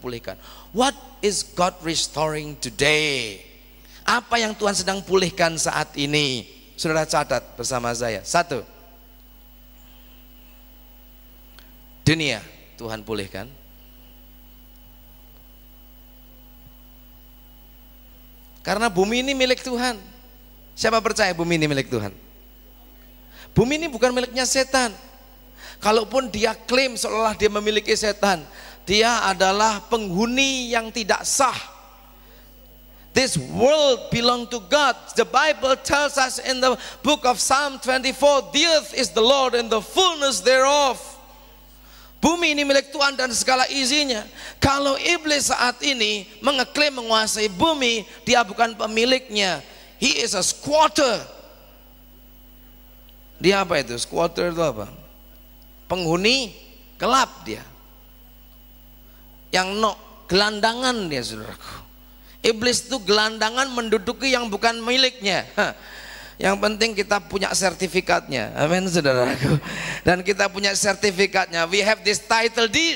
dipulihkan. What is God restoring today? Apa yang Tuhan sedang pulihkan saat ini? Saudara catat bersama saya. 1, dunia Tuhan pulihkan. Karena bumi ini milik Tuhan. Siapa percaya bumi ini milik Tuhan? Bumi ini bukan miliknya setan. Kalaupun dia klaim seolah dia memiliki setan, dia adalah penghuni yang tidak sah. This world belong to God. The Bible tells us in the book of Psalm 24, the earth is the Lord and the fullness thereof. Bumi ini milik Tuhan dan segala isinya. Kalau iblis saat ini mengeklaim menguasai bumi, dia bukan pemiliknya. He is a squatter. Dia apa itu? Squatter itu apa? Penghuni gelap dia. Yang gelandangan dia, saudaraku. Iblis itu gelandangan menduduki yang bukan miliknya. Yang penting kita punya sertifikatnya. Amin, saudaraku. Dan kita punya sertifikatnya. We have this title deed.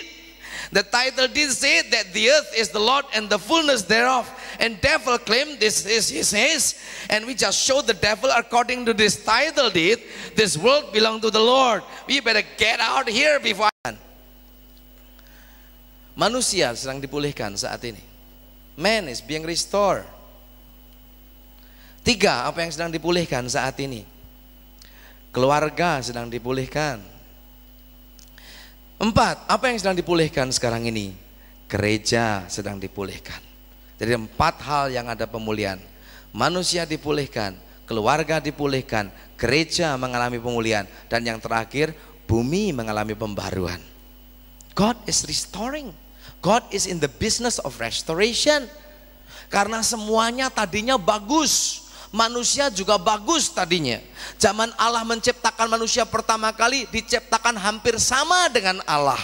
The title deed say that the earth is the Lord and the fullness thereof. And devil claim this is his. And we just show the devil according to this title deed, this world belong to the Lord. We better get out here before. Manusia sedang dipulihkan saat ini. Man is being restored. 3, apa yang sedang dipulihkan saat ini? Keluarga sedang dipulihkan. 4, apa yang sedang dipulihkan sekarang ini? Gereja sedang dipulihkan. Jadi 4 hal yang ada pemulihan. Manusia dipulihkan, keluarga dipulihkan, gereja mengalami pemulihan, dan yang terakhir bumi mengalami pembaruan. God is restoring. God is in the business of restoration. Karena semuanya tadinya bagus. Manusia juga bagus tadinya. Zaman Allah menciptakan manusia pertama kali, diciptakan hampir sama dengan Allah.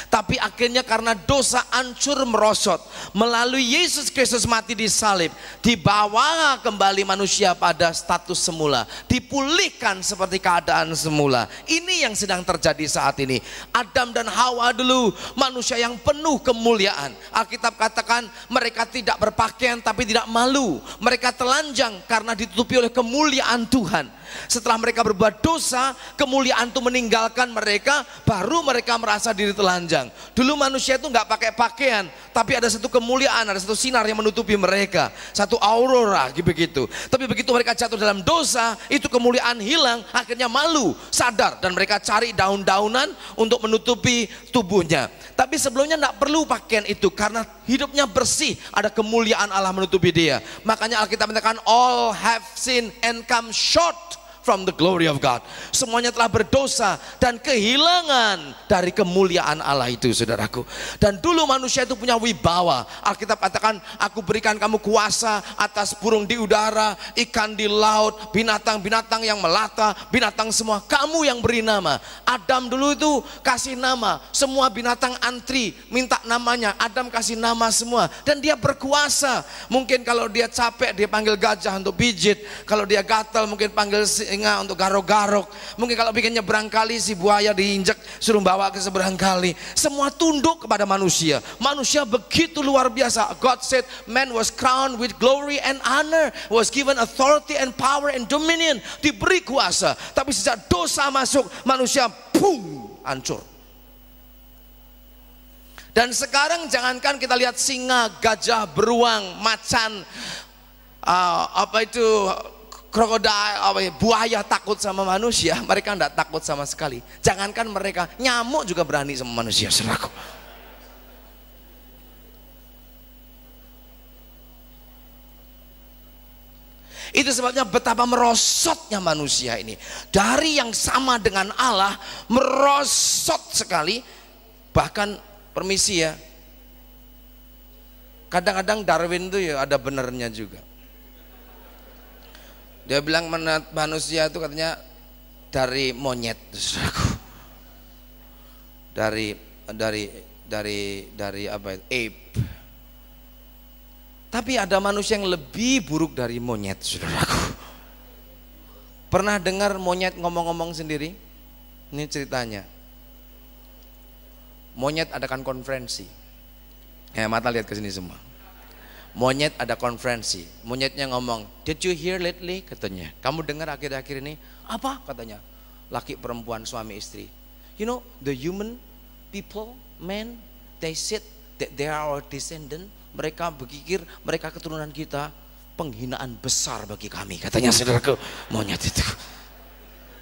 Tapi akhirnya karena dosa hancur merosot. Melalui Yesus Kristus mati di salib, dibawa kembali manusia pada status semula, dipulihkan seperti keadaan semula. Ini yang sedang terjadi saat ini. Adam dan Hawa dulu manusia yang penuh kemuliaan. Alkitab katakan mereka tidak berpakaian tapi tidak malu. Mereka telanjang karena ditutupi oleh kemuliaan Tuhan. Setelah mereka berbuat dosa, kemuliaan itu meninggalkan mereka, baru mereka merasa diri telanjang. Dulu manusia itu nggak pakai pakaian, tapi ada satu kemuliaan, ada satu sinar yang menutupi mereka, satu aurora begitu. Tapi begitu mereka jatuh dalam dosa, itu kemuliaan hilang, akhirnya malu, sadar, dan mereka cari daun-daunan untuk menutupi tubuhnya. Tapi sebelumnya nggak perlu pakaian itu, karena hidupnya bersih, ada kemuliaan Allah menutupi dia. Makanya Alkitab mengatakan all have sinned and come short from the glory of God. Semuanya telah berdosa dan kehilangan dari kemuliaan Allah itu, saudaraku. Dan dulu manusia itu punya wibawa. Alkitab katakan, aku berikan kamu kuasa atas burung di udara, ikan di laut, binatang-binatang yang melata, binatang semua. Kamu yang beri nama. Adam dulu itu kasih nama. Semua binatang antri minta namanya. Adam kasih nama semua. Dan dia berkuasa. Mungkin kalau dia capek, dia panggil gajah untuk pijit. Kalau dia gatal, mungkin panggil singa untuk garok-garok. Mungkin kalau bikin nyebrang kali, si buaya diinjek suruh bawa ke seberang kali. Semua tunduk kepada manusia. Manusia begitu luar biasa. God said man was crowned with glory and honor, was given authority and power and dominion, diberi kuasa. Tapi sejak dosa masuk, manusia hancur. Dan sekarang jangankan kita lihat singa, gajah, beruang, macan, krokodil, buaya takut sama manusia, mereka tidak takut sama sekali. Jangankan mereka, nyamuk juga berani sama manusia, saudaraku. Itu sebabnya betapa merosotnya manusia ini. Dari yang sama dengan Allah, merosot sekali. Bahkan permisi ya, kadang-kadang Darwin itu ya ada benernya juga. Dia bilang manusia itu katanya dari monyet, dari apa itu? Ape. Tapi ada manusia yang lebih buruk dari monyet, saudaraku. Pernah dengar monyet ngomong-ngomong sendiri? Ini ceritanya. Monyet adakan konferensi. Mata lihat ke sini semua. Monyet ada konferensi. Monyetnya ngomong, "Did you hear lately?" katanya. "Kamu dengar akhir-akhir ini?" "Apa?" katanya. "Laki perempuan, suami istri. You know, the human people, men, they said that they are our descendant." Mereka berpikir mereka keturunan kita. "Penghinaan besar bagi kami," katanya saudaraku. Monyet itu.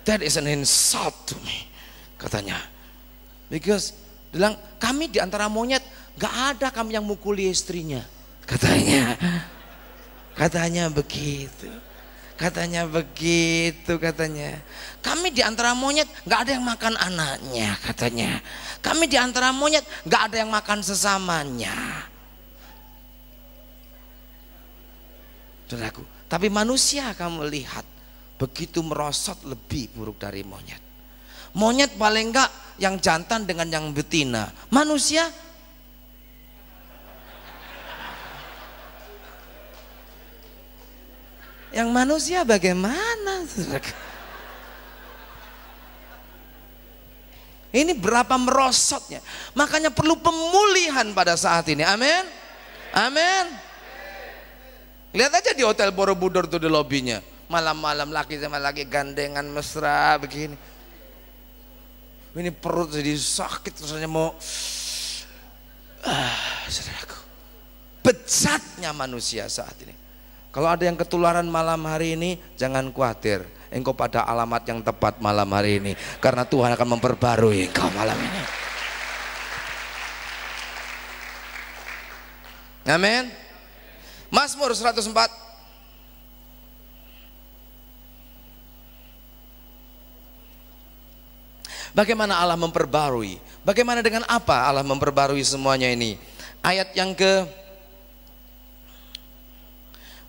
"That is an insult to me," katanya. Because bilang, "Kami di antara monyet gak ada kami yang mukuli istrinya," katanya. Katanya begitu. Katanya begitu katanya. "Kami di antara monyet gak ada yang makan anaknya," katanya. "Kami di antara monyet gak ada yang makan sesamanya." Saudaraku, tapi manusia kamu lihat begitu merosot lebih buruk dari monyet. Monyet paling enggak yang jantan dengan yang betina. Manusia yang manusia bagaimana? Ini berapa merosotnya. Makanya perlu pemulihan pada saat ini. Amin. Amin. Lihat aja di Hotel Borobudur tuh di lobinya. Malam-malam laki sama laki gandengan mesra begini. Ini perut jadi sakit rasanya mau. Saudaraku, bejatnya manusia saat ini. Kalau ada yang ketularan malam hari ini, jangan khawatir. Engkau pada alamat yang tepat malam hari ini. Karena Tuhan akan memperbarui engkau malam ini. Amin. Mazmur 104. Bagaimana Allah memperbarui? Bagaimana dengan apa Allah memperbarui semuanya ini? Ayat yang ke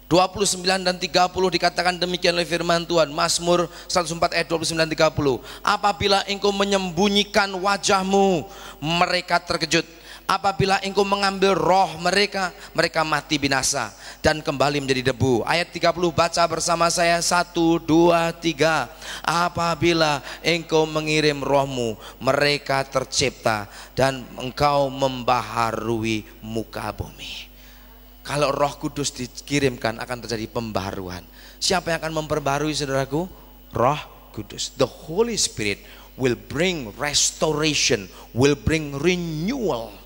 29 dan 30 dikatakan demikian oleh firman Tuhan. Mazmur 104 ayat 29 30. "Apabila engkau menyembunyikan wajahmu, mereka terkejut. Apabila engkau mengambil roh mereka, mereka mati binasa dan kembali menjadi debu." Ayat 30 baca bersama saya. 1, 2, 3. "Apabila engkau mengirim rohmu, mereka tercipta dan engkau membaharui muka bumi." Kalau Roh Kudus dikirimkan akan terjadi pembaharuan. Siapa yang akan memperbarui saudaraku? Roh Kudus. The Holy Spirit will bring restoration, will bring renewal.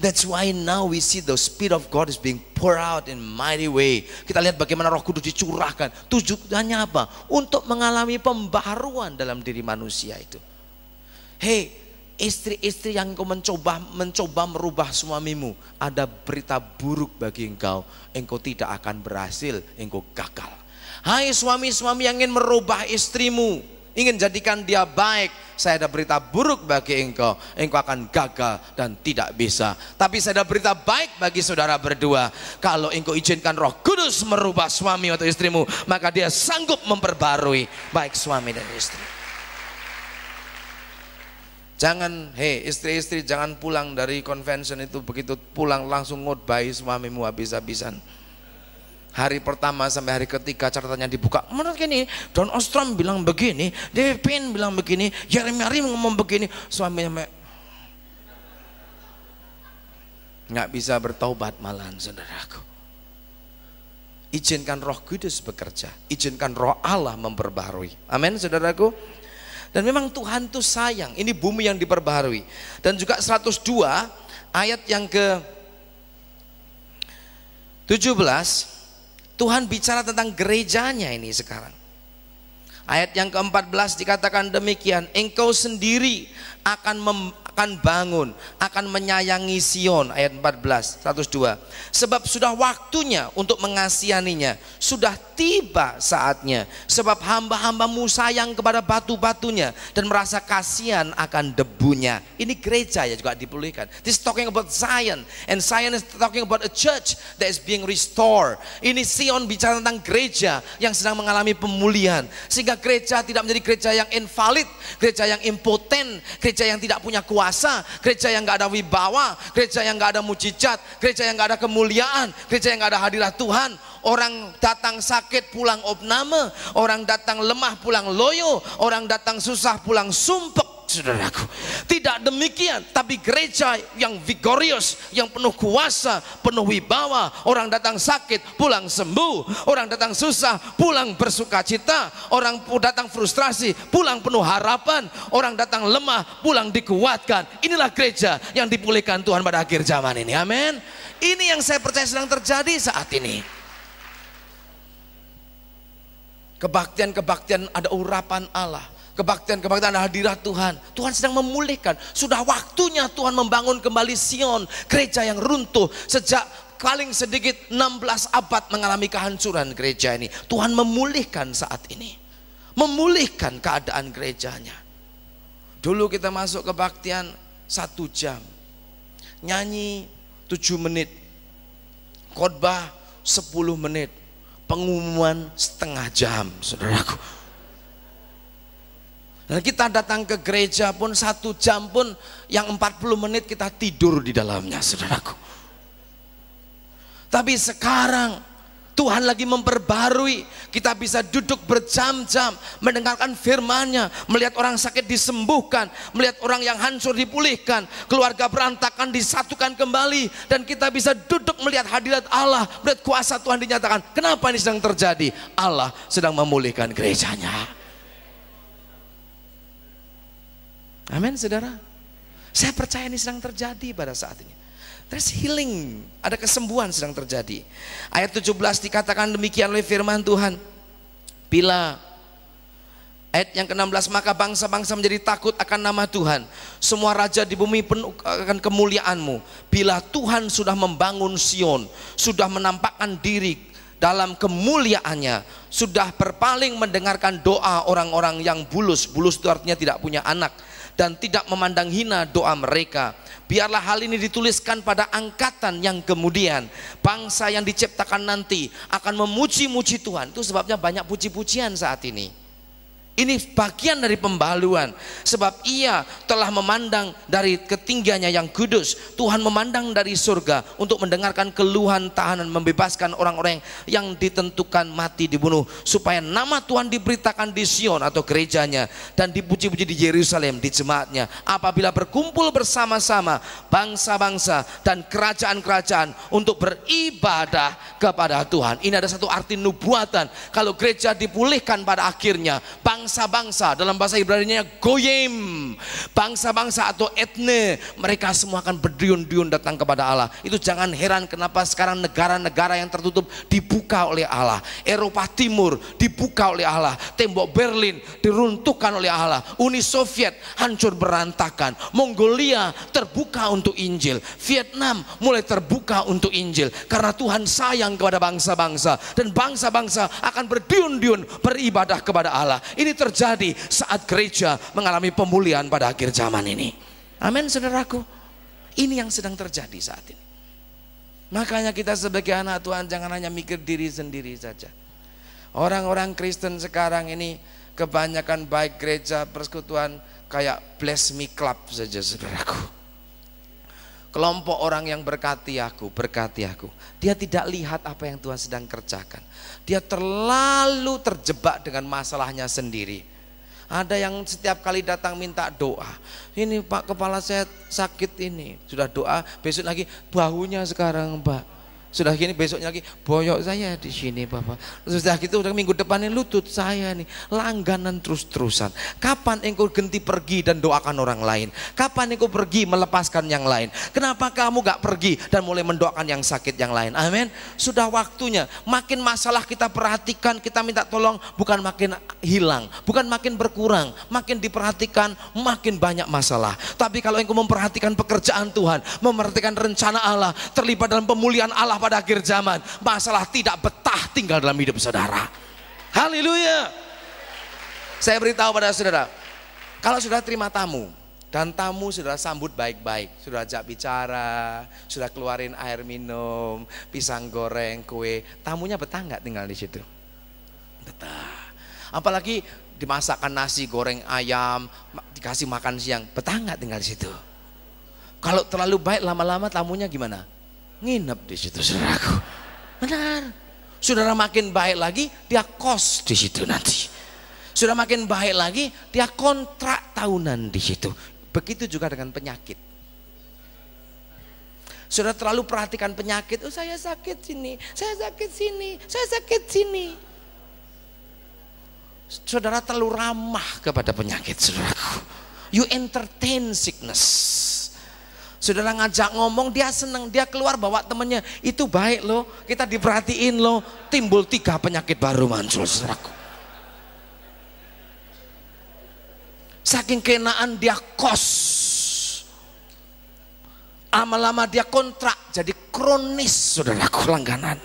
That's why now we see the Spirit of God is being poured out in mighty way. Kita lihat bagaimana Roh Kudus dicurahkan. Tujuannya apa? Untuk mengalami pembaharuan dalam diri manusia itu. Hey, istri-istri yang engkau mencoba merubah suamimu, ada berita buruk bagi engkau. Engkau tidak akan berhasil, engkau gagal. Hai suami-suami yang ingin merubah istrimu, ingin jadikan dia baik, saya ada berita buruk bagi engkau. Engkau akan gagal dan tidak bisa. Tapi saya ada berita baik bagi saudara berdua. Kalau engkau izinkan Roh Kudus merubah suami atau istrimu, maka dia sanggup memperbarui baik suami dan istri. Jangan, istri-istri jangan pulang dari convention itu, begitu pulang langsung ngotbahi suamimu habis-habisan. Hari pertama sampai hari ketiga catatannya dibuka. Menurut gini, Don Ostrom bilang begini, David Payne bilang begini, Jeremy ngomong begini. Suaminya nggak bisa bertaubat malahan, saudaraku. Izinkan Roh Kudus bekerja, izinkan Roh Allah memperbaharui. Amin, saudaraku. Dan memang Tuhan tuh sayang, ini bumi yang diperbaharui. Dan juga 102 ayat yang ke 17, Tuhan bicara tentang gerejanya ini sekarang. Ayat yang ke-14 dikatakan demikian, engkau sendiri akan bangun, akan menyayangi Sion. Ayat 14, 102. Sebab sudah waktunya untuk mengasihaninya, sudah tiba saatnya. Sebab hamba-hambamu sayang kepada batu-batunya dan merasa kasihan akan debunya. Ini gereja ya juga dipulihkan. This is talking about Zion, and Zion is talking about a church that is being restored. Ini Sion bicara tentang gereja yang sedang mengalami pemulihan, sehingga gereja tidak menjadi gereja yang invalid, gereja yang impoten, gereja yang tidak punya kuasa, gereja yang gak ada wibawa, gereja yang gak ada mujizat, gereja yang gak ada kemuliaan, gereja yang gak ada hadirat Tuhan. Orang datang sakit pulang opname, orang datang lemah pulang loyo, orang datang susah pulang sumpek. saudaraku. Tidak demikian, tapi gereja yang vigorious, yang penuh kuasa, penuh wibawa. Orang datang sakit, pulang sembuh. Orang datang susah, pulang bersukacita. Orang datang frustrasi, pulang penuh harapan. Orang datang lemah, pulang dikuatkan. Inilah gereja yang dipulihkan Tuhan pada akhir zaman ini. Amin. Ini yang saya percaya sedang terjadi saat ini. Kebaktian-kebaktian, ada urapan Allah. Kebaktian-kebaktian, ada hadirat Tuhan. Tuhan sedang memulihkan. Sudah waktunya Tuhan membangun kembali Sion, gereja yang runtuh sejak paling sedikit 16 abad mengalami kehancuran gereja ini. Tuhan memulihkan saat ini, memulihkan keadaan gerejanya. Dulu kita masuk kebaktian 1 jam, nyanyi 7 menit, khotbah 10 menit, pengumuman setengah jam, saudaraku. Dan kita datang ke gereja pun 1 jam pun, yang 40 menit kita tidur di dalamnya, saudaraku. Tapi sekarang Tuhan lagi memperbarui, kita bisa duduk berjam-jam mendengarkan firman-Nya, melihat orang sakit disembuhkan, melihat orang yang hancur dipulihkan, keluarga berantakan disatukan kembali, dan kita bisa duduk melihat hadirat Allah, melihat kuasa Tuhan dinyatakan. Kenapa ini sedang terjadi? Allah sedang memulihkan gerejanya. Amin, saudara. Saya percaya ini sedang terjadi pada saat ini. There's healing, ada kesembuhan sedang terjadi. Ayat 17 dikatakan demikian oleh firman Tuhan. Bila ayat yang ke-16, maka bangsa-bangsa menjadi takut akan nama Tuhan. Semua raja di bumi penuh akan kemuliaan-Mu. Bila Tuhan sudah membangun Sion, sudah menampakkan diri dalam kemuliaannya, sudah berpaling mendengarkan doa orang-orang yang bulus. Bulus itu artinya tidak punya anak, dan tidak memandang hina doa mereka. Biarlah hal ini dituliskan pada angkatan yang kemudian. Bangsa yang diciptakan nanti akan memuji-muji Tuhan. Itu sebabnya banyak puji-pujian saat ini. Ini bagian dari pembaharuan, sebab Ia telah memandang dari ketinggiannya yang kudus. Tuhan memandang dari surga untuk mendengarkan keluhan tahanan, membebaskan orang-orang yang ditentukan mati dibunuh, supaya nama Tuhan diberitakan di Sion atau gerejanya, dan dipuji-puji di Yerusalem, di jemaatnya. Apabila berkumpul bersama-sama bangsa-bangsa dan kerajaan-kerajaan untuk beribadah kepada Tuhan. Ini ada satu arti nubuatan. Kalau gereja dipulihkan pada akhirnya, bangsa-bangsa, dalam bahasa Ibrani-nya goyim, bangsa-bangsa atau etne, mereka semua akan berduyun-duyun datang kepada Allah. Itu jangan heran kenapa sekarang negara-negara yang tertutup dibuka oleh Allah. Eropa Timur dibuka oleh Allah. Tembok Berlin diruntuhkan oleh Allah. Uni Soviet hancur berantakan. Mongolia terbuka untuk Injil. Vietnam mulai terbuka untuk Injil, karena Tuhan sayang kepada bangsa-bangsa, dan bangsa-bangsa akan berduyun-duyun beribadah kepada Allah. Ini terjadi saat gereja mengalami pemulihan pada akhir zaman ini. Amin, saudaraku. Ini yang sedang terjadi saat ini. Makanya kita sebagai anak Tuhan jangan hanya mikir diri sendiri saja. Orang-orang Kristen sekarang ini kebanyakan baik gereja persekutuan kayak bless me club saja, saudaraku. Kelompok orang yang berkati aku. Dia tidak lihat apa yang Tuhan sedang kerjakan. Dia terlalu terjebak dengan masalahnya sendiri. Ada yang setiap kali datang minta doa. Ini Pak, kepala saya sakit ini. Sudah doa, besok lagi bahunya sekarang Pak. Sudah gini besoknya lagi boyok saya di sini Bapak. Sudah gitu udah minggu depan ini lutut saya nih langganan terus-terusan. Kapan engkau ganti pergi dan doakan orang lain? Kapan engkau pergi melepaskan yang lain? Kenapa kamu gak pergi dan mulai mendoakan yang sakit yang lain? Amin. Sudah waktunya. Makin masalah kita perhatikan, kita minta tolong, bukan makin hilang, bukan makin berkurang, makin diperhatikan makin banyak masalah. Tapi kalau engkau memperhatikan pekerjaan Tuhan, memperhatikan rencana Allah, terlibat dalam pemulihan Allah pada akhir zaman, masalah tidak betah tinggal dalam hidup saudara. Haleluya. Saya beritahu pada saudara, kalau sudah terima tamu dan tamu sudah sambut baik-baik, sudah ajak bicara, sudah keluarin air minum, pisang goreng, kue, tamunya betah nggak tinggal di situ? Betah. Apalagi dimasakkan nasi goreng ayam, dikasih makan siang, betah nggak tinggal di situ? Kalau terlalu baik lama-lama tamunya gimana? Nginep di situ, saudaraku. Benar. Saudara makin baik lagi, dia kos di situ nanti. Sudah makin baik lagi, dia kontrak tahunan di situ. Begitu juga dengan penyakit. Sudah terlalu perhatikan penyakit, oh saya sakit sini, saya sakit sini, saya sakit sini. Saudara terlalu ramah kepada penyakit, saudaraku. You entertain sickness. Saudara ngajak ngomong, dia senang, dia keluar bawa temannya, itu baik loh, kita diperhatiin loh, timbul 3 penyakit baru muncul, saudaraku. Saking kenaan dia kos, lama-lama dia kontrak jadi kronis, saudaraku, langganan.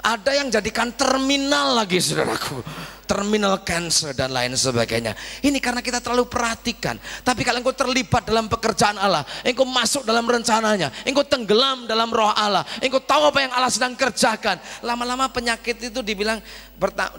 Ada yang jadikan terminal lagi, saudaraku, terminal cancer dan lain sebagainya. Ini karena kita terlalu perhatikan. Tapi kalau engkau terlibat dalam pekerjaan Allah, engkau masuk dalam rencananya, engkau tenggelam dalam roh Allah, engkau tahu apa yang Allah sedang kerjakan, lama-lama penyakit itu dibilang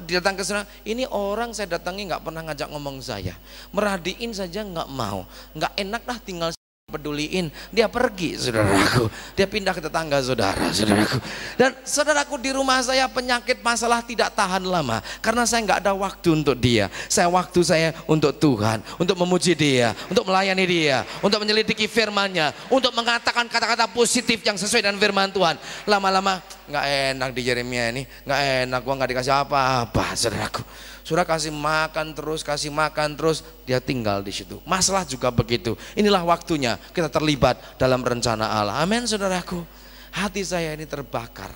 datang ke sana. Ini orang saya datangi nggak pernah ngajak ngomong saya, merhatiin saja nggak mau, nggak enak dah tinggal peduliin, dia pergi, saudaraku, dia pindah ke tetangga saudara, saudaraku. Dan saudaraku, di rumah saya penyakit masalah tidak tahan lama karena saya nggak ada waktu untuk dia. Waktu saya untuk Tuhan, untuk memuji dia, untuk melayani dia, untuk menyelidiki firman-Nya, untuk mengatakan kata-kata positif yang sesuai dengan firman Tuhan. Lama-lama nggak enak di Yeremia ini, nggak enak, gua nggak dikasih apa-apa, saudaraku. Sudah kasih makan terus, dia tinggal di situ. Masalah juga begitu. Inilah waktunya kita terlibat dalam rencana Allah. Amin, saudaraku. Hati saya ini terbakar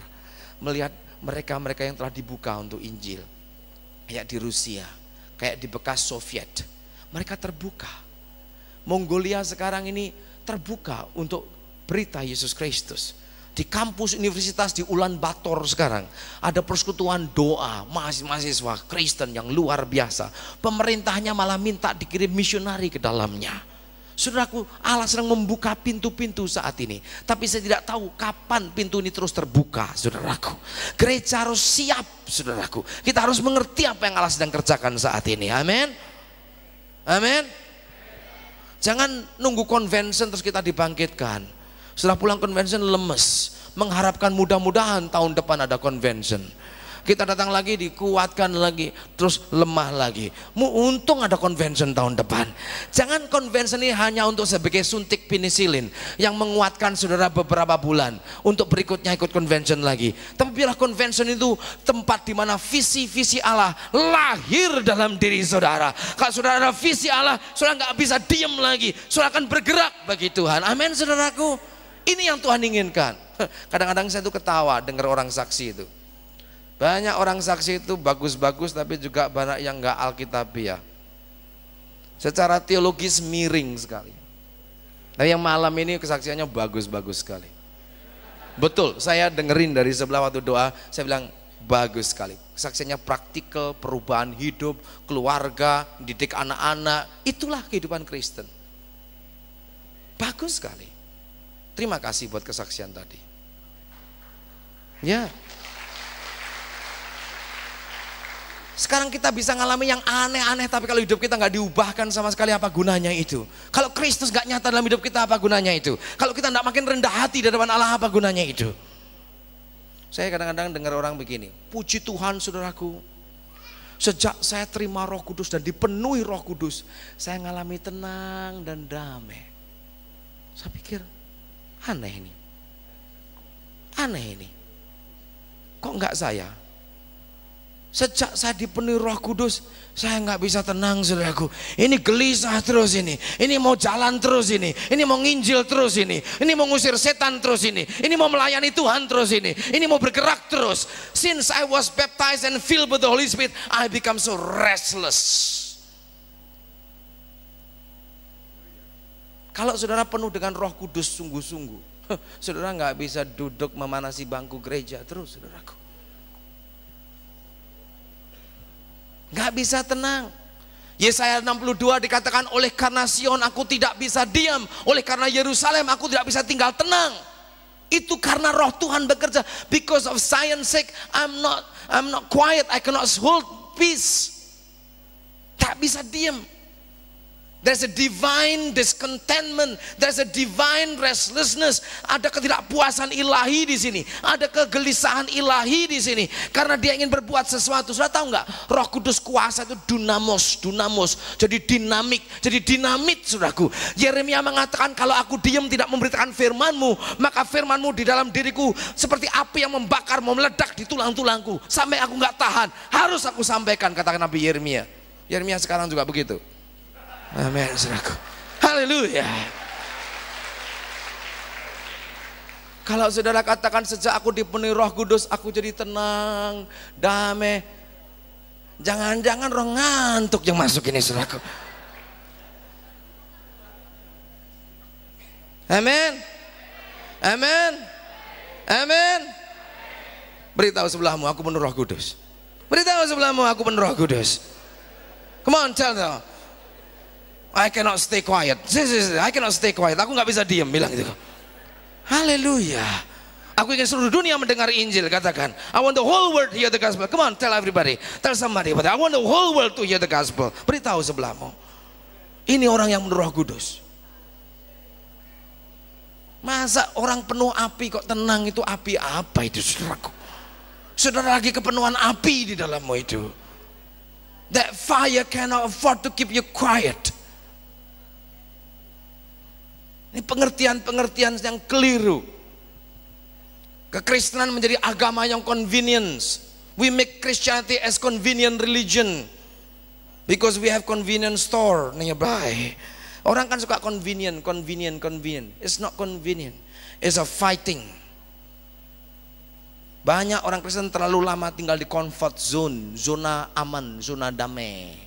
melihat mereka-mereka yang telah dibuka untuk Injil. Kayak di Rusia, kayak di bekas Soviet. Mereka terbuka. Mongolia sekarang ini terbuka untuk berita Yesus Kristus. Di kampus universitas di Ulaanbaatar sekarang ada persekutuan doa mahasiswa Kristen yang luar biasa. Pemerintahnya malah minta dikirim misionari ke dalamnya. Saudaraku, Allah sedang membuka pintu-pintu saat ini. Tapi saya tidak tahu kapan pintu ini terus terbuka, saudaraku. Gereja harus siap, saudaraku. Kita harus mengerti apa yang Allah sedang kerjakan saat ini. Amin. Amin. Jangan nunggu convention terus kita dibangkitkan. Setelah pulang convention lemes, mengharapkan mudah-mudahan tahun depan ada convention. Kita datang lagi dikuatkan lagi, terus lemah lagi. Untung ada convention tahun depan. Jangan convention ini hanya untuk sebagai suntik penisilin yang menguatkan saudara beberapa bulan, untuk berikutnya ikut convention lagi. Tapi biarlah convention itu tempat di mana visi-visi Allah lahir dalam diri saudara. Kalau saudara ada visi Allah, saudara nggak bisa diam lagi, saudara akan bergerak bagi Tuhan. Amin, saudaraku. Ini yang Tuhan inginkan. Kadang-kadang saya tuh ketawa dengar orang saksi itu. Banyak orang saksi itu bagus-bagus, tapi juga banyak yang nggak alkitabiah. Secara teologis miring sekali. Tapi yang malam ini kesaksiannya bagus-bagus sekali. Betul, saya dengerin dari sebelah waktu doa, saya bilang bagus sekali. Kesaksiannya praktikal, perubahan hidup, keluarga, didik anak-anak. Itulah kehidupan Kristen. Bagus sekali. Terima kasih buat kesaksian tadi. Ya. Sekarang kita bisa ngalami yang aneh-aneh, tapi kalau hidup kita nggak diubahkan sama sekali, apa gunanya itu? Kalau Kristus nggak nyata dalam hidup kita, apa gunanya itu? Kalau kita nggak makin rendah hati di depan Allah, apa gunanya itu? Saya kadang-kadang dengar orang begini, puji Tuhan saudaraku, sejak saya terima Roh Kudus dan dipenuhi Roh Kudus, saya ngalami tenang dan damai. Saya pikir, aneh ini, kok enggak saya? Sejak saya dipenuhi Roh Kudus, saya nggak bisa tenang, saudaraku. Ini gelisah terus ini mau jalan terus ini mau nginjil terus ini mau ngusir setan terus ini mau melayani Tuhan terus ini mau bergerak terus. Since I was baptized and filled with the Holy Spirit, I become so restless. Kalau saudara penuh dengan Roh Kudus sungguh-sungguh, saudara nggak bisa duduk memanasi bangku gereja terus, saudaraku. Nggak bisa tenang. Yesaya 62 dikatakan, oleh karena Sion aku tidak bisa diam, oleh karena Yerusalem aku tidak bisa tinggal tenang. Itu karena Roh Tuhan bekerja. Because of Zion's sake, I'm not quiet, I cannot hold peace. Tak bisa diam. There's a divine discontentment, there's a divine restlessness. Ada ketidakpuasan ilahi di sini, ada kegelisahan ilahi di sini, karena dia ingin berbuat sesuatu. Sudah tahu nggak? Roh Kudus kuasa itu dunamos, jadi dinamik, jadi dinamit, saudaraku. Yeremia mengatakan, kalau aku diam tidak memberitakan firman-Mu, maka firman-Mu di dalam diriku seperti api yang membakar, mau meledak di tulang-tulangku, sampai aku nggak tahan, harus aku sampaikan, kata Nabi Yeremia. Yeremia sekarang juga begitu. Amin, saudaraku. Haleluya. Kalau saudara katakan, sejak aku dipenuhi Roh Kudus aku jadi tenang, damai, jangan-jangan roh ngantuk yang masuk ini, saudaraku. Amin. Amin. Amin. Beritahu sebelahmu, aku penuh Roh Kudus. Beritahu sebelahmu, aku penuh Roh Kudus. Come on, tell them. I cannot stay quiet. I cannot stay quiet. Aku nggak bisa diam, bilang gitu. Haleluya. Aku ingin seluruh dunia mendengar Injil. Katakan, I want the whole world to hear the gospel. Come on, tell everybody. Tell somebody. I want the whole world to hear the gospel. Beritahu sebelahmu. Ini orang yang menurut Roh Kudus. Masa orang penuh api kok tenang? Itu api apa itu, saudaraku? Saudara lagi kepenuhan api di dalammu itu. That fire cannot afford to keep you quiet. Ini pengertian-pengertian yang keliru. Kekristenan menjadi agama yang convenience. We make Christianity as convenient religion because we have convenience store nearby. Orang kan suka convenient. It's not convenient. It's a fighting. Banyak orang Kristen terlalu lama tinggal di comfort zone, zona aman, zona damai.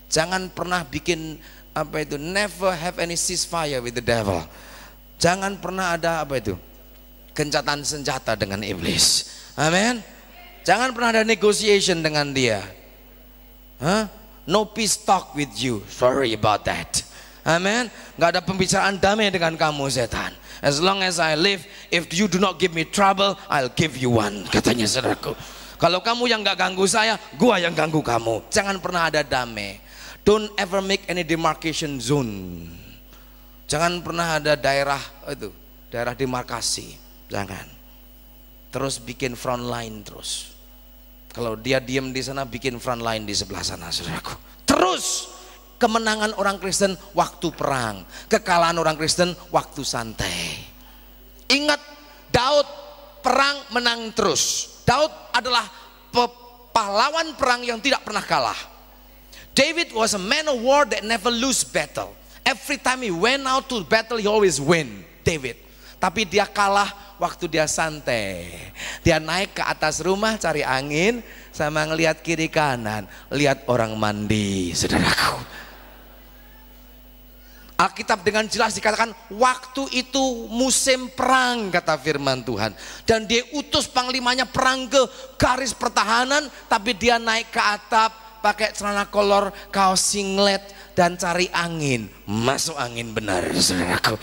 Jangan pernah bikin apa itu, never have any ceasefire with the devil. Jangan pernah ada apa itu, gencatan senjata dengan iblis. Amin. Jangan pernah ada negotiation dengan dia. No peace talk with you. Sorry about that. Amin. Gak ada pembicaraan damai dengan kamu, setan. As long as I live, if you do not give me trouble, I'll give you one, katanya saudaraku. Kalau kamu yang gak ganggu saya, gua yang ganggu kamu. Jangan pernah ada damai. Don't ever make any demarcation zone. Jangan pernah ada daerah itu, daerah demarkasi. Jangan. Terus bikin front line terus. Kalau dia diam di sana, bikin front line di sebelah sana, saudaraku. Terus kemenangan orang Kristen waktu perang, kekalahan orang Kristen waktu santai. Ingat, Daud perang menang terus. Daud adalah pahlawan perang yang tidak pernah kalah. David was a man of war that never lose battle. Every time he went out to battle, he always win. David. Tapi dia kalah waktu dia santai. Dia naik ke atas rumah cari angin, sama ngelihat kiri kanan, lihat orang mandi, saudaraku. Alkitab dengan jelas dikatakan, waktu itu musim perang, kata firman Tuhan. Dan dia utus panglimanya perang ke garis pertahanan, tapi dia naik ke atap, pakai celana kolor, kaos singlet, dan cari angin. Masuk angin benar, saudaraku.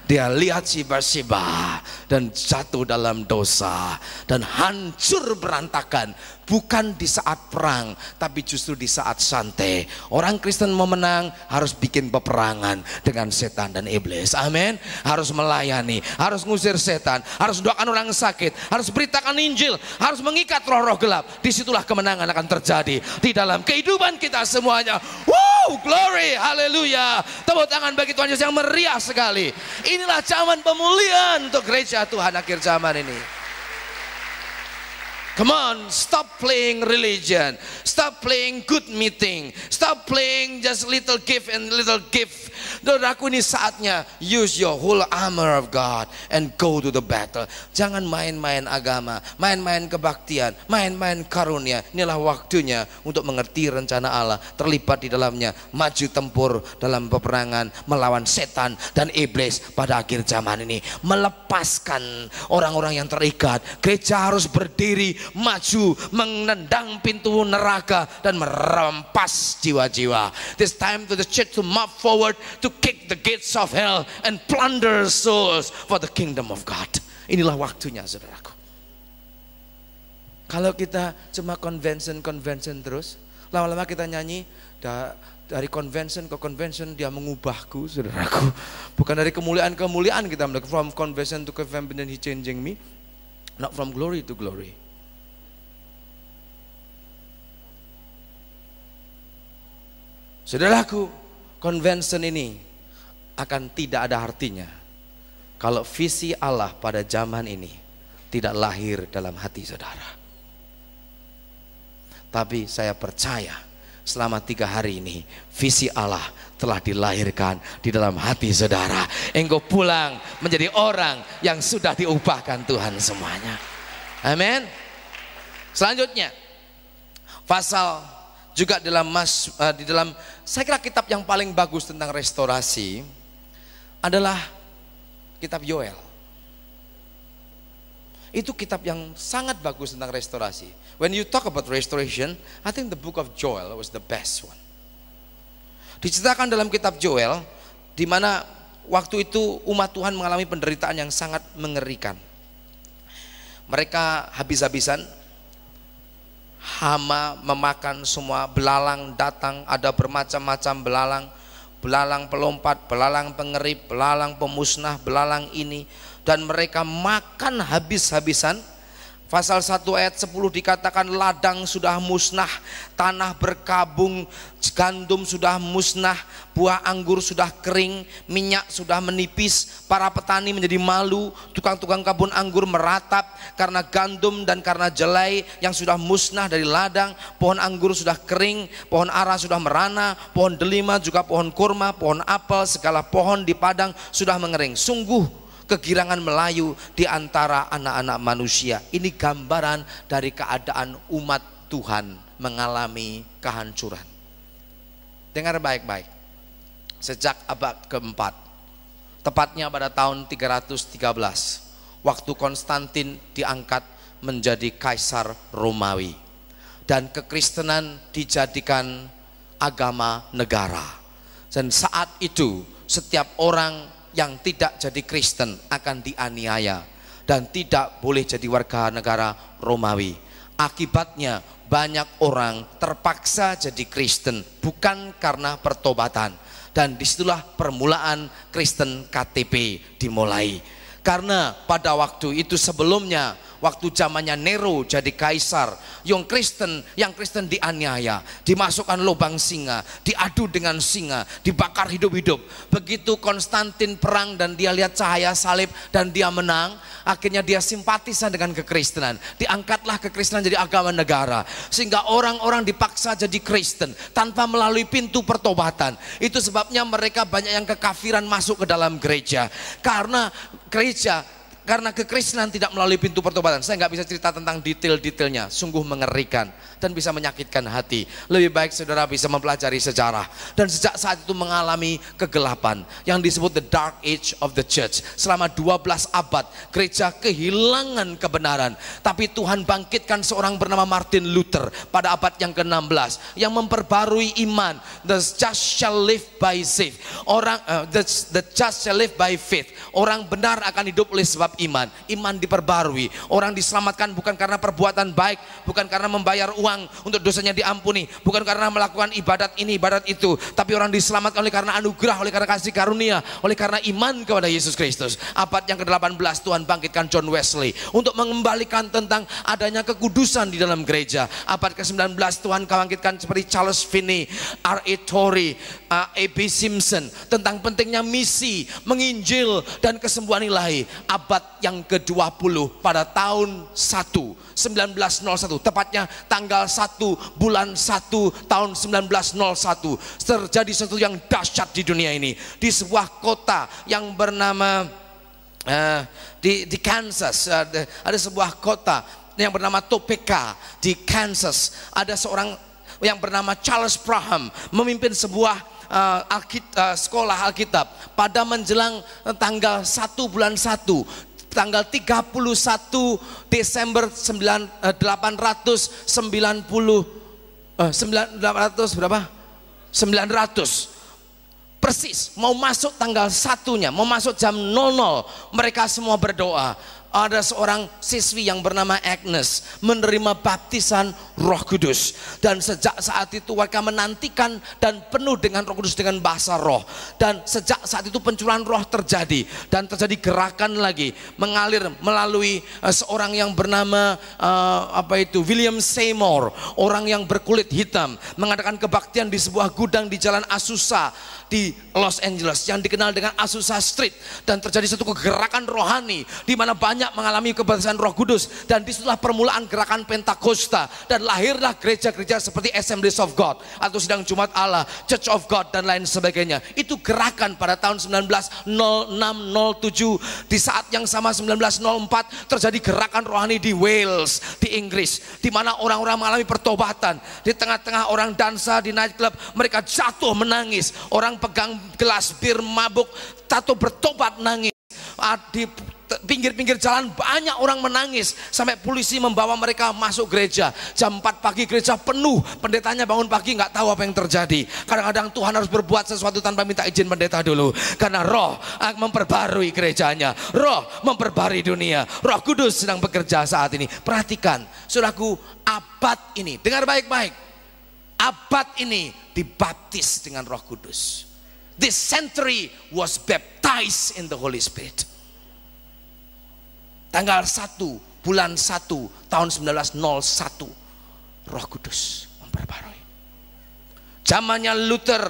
Dia lihat Siba-Siba dan jatuh dalam dosa dan hancur berantakan. Bukan di saat perang, tapi justru di saat santai. Orang Kristen mau menang harus bikin peperangan dengan setan dan iblis. Amin. Harus melayani, harus ngusir setan, harus doakan orang sakit, harus beritakan Injil, harus mengikat roh-roh gelap. Disitulah kemenangan akan terjadi di dalam kehidupan kita semuanya. Wow, glory, haleluya. Tepuk tangan bagi Tuhan Yesus yang meriah sekali. Inilah zaman pemulihan untuk gereja Tuhan akhir zaman ini. Come on, stop playing religion. Stop playing good meeting. Stop playing just little gift and little gift. Saudaraku, ini saatnya use your whole armor of God and go to the battle. Jangan main-main agama, main-main kebaktian, main-main karunia. Inilah waktunya untuk mengerti rencana Allah, terlibat di dalamnya, maju tempur dalam peperangan melawan setan dan iblis pada akhir zaman ini. Melepaskan orang-orang yang terikat. Gereja harus berdiri, maju, menendang pintu neraka dan merampas jiwa-jiwa. This time to the church to move forward, to kick the gates of hell and plunder souls for the kingdom of God. Inilah waktunya, saudaraku. Kalau kita cuma convention terus, Lama-lama kita nyanyi, dari convention ke convention dia mengubahku, saudaraku. Bukan dari kemuliaan-kemuliaan kita melihat, from convention to convention he changing me, not from glory to glory. Saudaraku, convention ini akan tidak ada artinya kalau visi Allah pada zaman ini tidak lahir dalam hati saudara. Tapi saya percaya selama 3 hari ini visi Allah telah dilahirkan di dalam hati saudara. Engkau pulang menjadi orang yang sudah diubahkan Tuhan semuanya. Amin. Selanjutnya pasal juga di dalam saya kira kitab yang paling bagus tentang restorasi adalah kitab Yoel. Itu kitab yang sangat bagus tentang restorasi. When you talk about restoration, I think the book of Joel was the best one. Diceritakan dalam kitab Joel, di mana waktu itu umat Tuhan mengalami penderitaan yang sangat mengerikan. Mereka habis-habisan, hama memakan semua, belalang datang, ada bermacam-macam belalang. Belalang pelompat, belalang pengerip, belalang pemusnah, belalang ini. Dan mereka makan habis-habisan. Pasal 1 ayat 10 dikatakan ladang sudah musnah, tanah berkabung, gandum sudah musnah, buah anggur sudah kering, minyak sudah menipis, para petani menjadi malu, tukang-tukang kebun anggur meratap karena gandum dan karena jelai yang sudah musnah dari ladang, pohon anggur sudah kering, pohon ara sudah merana, pohon delima juga pohon kurma, pohon apel, segala pohon di padang sudah mengering. Sungguh kegirangan Melayu di antara anak-anak manusia. Ini gambaran dari keadaan umat Tuhan mengalami kehancuran. Dengar baik-baik. Sejak abad keempat, tepatnya pada tahun 313, waktu Konstantin diangkat menjadi kaisar Romawi dan kekristenan dijadikan agama negara. Dan saat itu setiap orang yang tidak jadi Kristen akan dianiaya dan tidak boleh jadi warga negara Romawi. Akibatnya banyak orang terpaksa jadi Kristen bukan karena pertobatan, dan disitulah permulaan Kristen KTP dimulai. Karena pada waktu itu sebelumnya, waktu zamannya Nero jadi kaisar, yang Kristen dianiaya, dimasukkan lubang singa, diadu dengan singa, dibakar hidup-hidup. Begitu Konstantin perang dan dia lihat cahaya salib dan dia menang, akhirnya dia simpatisan dengan kekristenan. Diangkatlah kekristenan jadi agama negara, sehingga orang-orang dipaksa jadi Kristen tanpa melalui pintu pertobatan. Itu sebabnya mereka banyak yang kekafiran masuk ke dalam gereja, karena kekristenan tidak melalui pintu pertobatan. Saya nggak bisa cerita tentang detail-detailnya, sungguh mengerikan dan bisa menyakitkan hati. Lebih baik saudara bisa mempelajari sejarah. Dan sejak saat itu mengalami kegelapan yang disebut the dark age of the church. Selama 12 abad gereja kehilangan kebenaran. Tapi Tuhan bangkitkan seorang bernama Martin Luther pada abad yang ke-16 yang memperbarui iman. The just shall live by faith. The just shall live by faith. Orang benar akan hidup oleh sebab iman. Iman diperbarui. Orang diselamatkan bukan karena perbuatan baik, bukan karena membayar uang untuk dosanya diampuni, bukan karena melakukan ibadat ini, ibadat itu, tapi orang diselamatkan oleh karena anugerah, oleh karena kasih karunia, oleh karena iman kepada Yesus Kristus. Abad yang ke-18 Tuhan bangkitkan John Wesley untuk mengembalikan tentang adanya kekudusan di dalam gereja. Abad ke-19 Tuhan bangkitkan seperti Charles Finney, R.A. Torrey, A.B. Simpson tentang pentingnya misi, menginjil dan kesembuhan ilahi. Abad yang ke-20 pada tahun 1901, tepatnya tanggal 1 bulan 1 tahun 1901, terjadi sesuatu yang dahsyat di dunia ini. Di sebuah kota yang bernama di Kansas, ada sebuah kota yang bernama Topeka di Kansas. Ada seorang yang bernama Charles Parham memimpin sebuah sekolah Alkitab pada menjelang tanggal 1 bulan 1, tanggal 31 Desember 900 persis mau masuk tanggal 1-nya, mau masuk jam 00, mereka semua berdoa. ada seorang siswi yang bernama Agnes menerima baptisan Roh Kudus, dan sejak saat itu mereka menantikan dan penuh dengan Roh Kudus dengan bahasa roh, dan sejak saat itu pencurahan roh terjadi, dan terjadi gerakan lagi mengalir melalui seorang yang bernama William Seymour, orang yang berkulit hitam, mengadakan kebaktian di sebuah gudang di Jalan Azusa di Los Angeles yang dikenal dengan Azusa Street, dan terjadi satu kegerakan rohani di mana banyak mengalami kebaptisan Roh Kudus, dan disitulah permulaan gerakan Pentakosta, dan lahirlah gereja-gereja seperti Assemblies of God atau Sidang Jumat Allah, Church of God dan lain sebagainya. Itu gerakan pada tahun 1906-07. Di saat yang sama 1904 terjadi gerakan rohani di Wales di Inggris, di mana orang-orang mengalami pertobatan. Di tengah-tengah orang dansa di nightclub, mereka jatuh menangis. Orang pegang gelas bir mabuk jatuh bertobat nangis. Di pinggir-pinggir jalan banyak orang menangis, sampai polisi membawa mereka masuk gereja. Jam 4 pagi gereja penuh, pendetanya bangun pagi nggak tahu apa yang terjadi. Kadang-kadang Tuhan harus berbuat sesuatu tanpa minta izin pendeta dulu, karena Roh memperbarui gerejanya, Roh memperbarui dunia. Roh Kudus sedang bekerja saat ini. Perhatikan saudaraku, abad ini, dengar baik-baik, abad ini dibaptis dengan Roh Kudus. This century was baptized in the Holy Spirit. Tanggal 1 bulan 1 tahun 1901 Roh Kudus memperbarui. Zamannya Luther,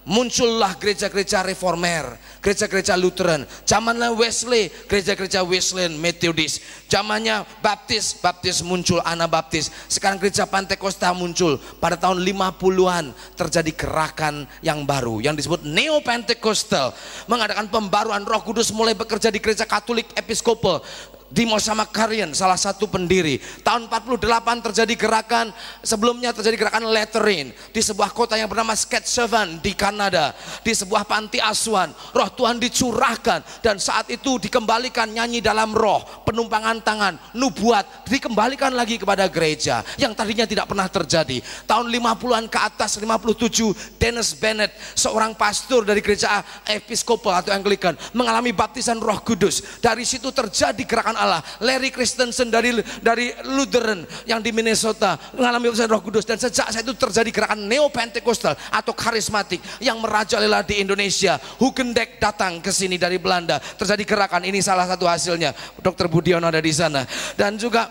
muncullah gereja-gereja reformer, gereja-gereja Lutheran. Zamannya Wesley, gereja-gereja Wesleyan Methodist. Zamannya Baptis muncul, Anabaptis. Sekarang gereja Pentakosta muncul. Pada tahun 50-an terjadi gerakan yang baru yang disebut Neo Pentecostal, mengadakan pembaruan. Roh Kudus mulai bekerja di gereja Katolik Episkopal. Dimos Makarian salah satu pendiri. Tahun 48 terjadi gerakan, sebelumnya terjadi gerakan Lateran di sebuah kota yang bernama Saskatchewan di Kanada, di sebuah panti asuhan. Roh Tuhan dicurahkan, dan saat itu dikembalikan nyanyi dalam roh, penumpangan tangan, nubuat dikembalikan lagi kepada gereja yang tadinya tidak pernah terjadi. Tahun 50-an ke atas, 57, Dennis Bennett, seorang pastor dari gereja Episkopal atau Anglikan, mengalami baptisan Roh Kudus. Dari situ terjadi gerakan Allah. Larry Christensen dari Lutheran yang di Minnesota mengalami baptisan Roh Kudus, dan sejak saat itu terjadi gerakan Neo Pentecostal atau karismatik yang merajalela di Indonesia. Hugendek datang ke sini dari Belanda, terjadi gerakan ini, salah satu hasilnya Dr. Budiono ada di sana, dan juga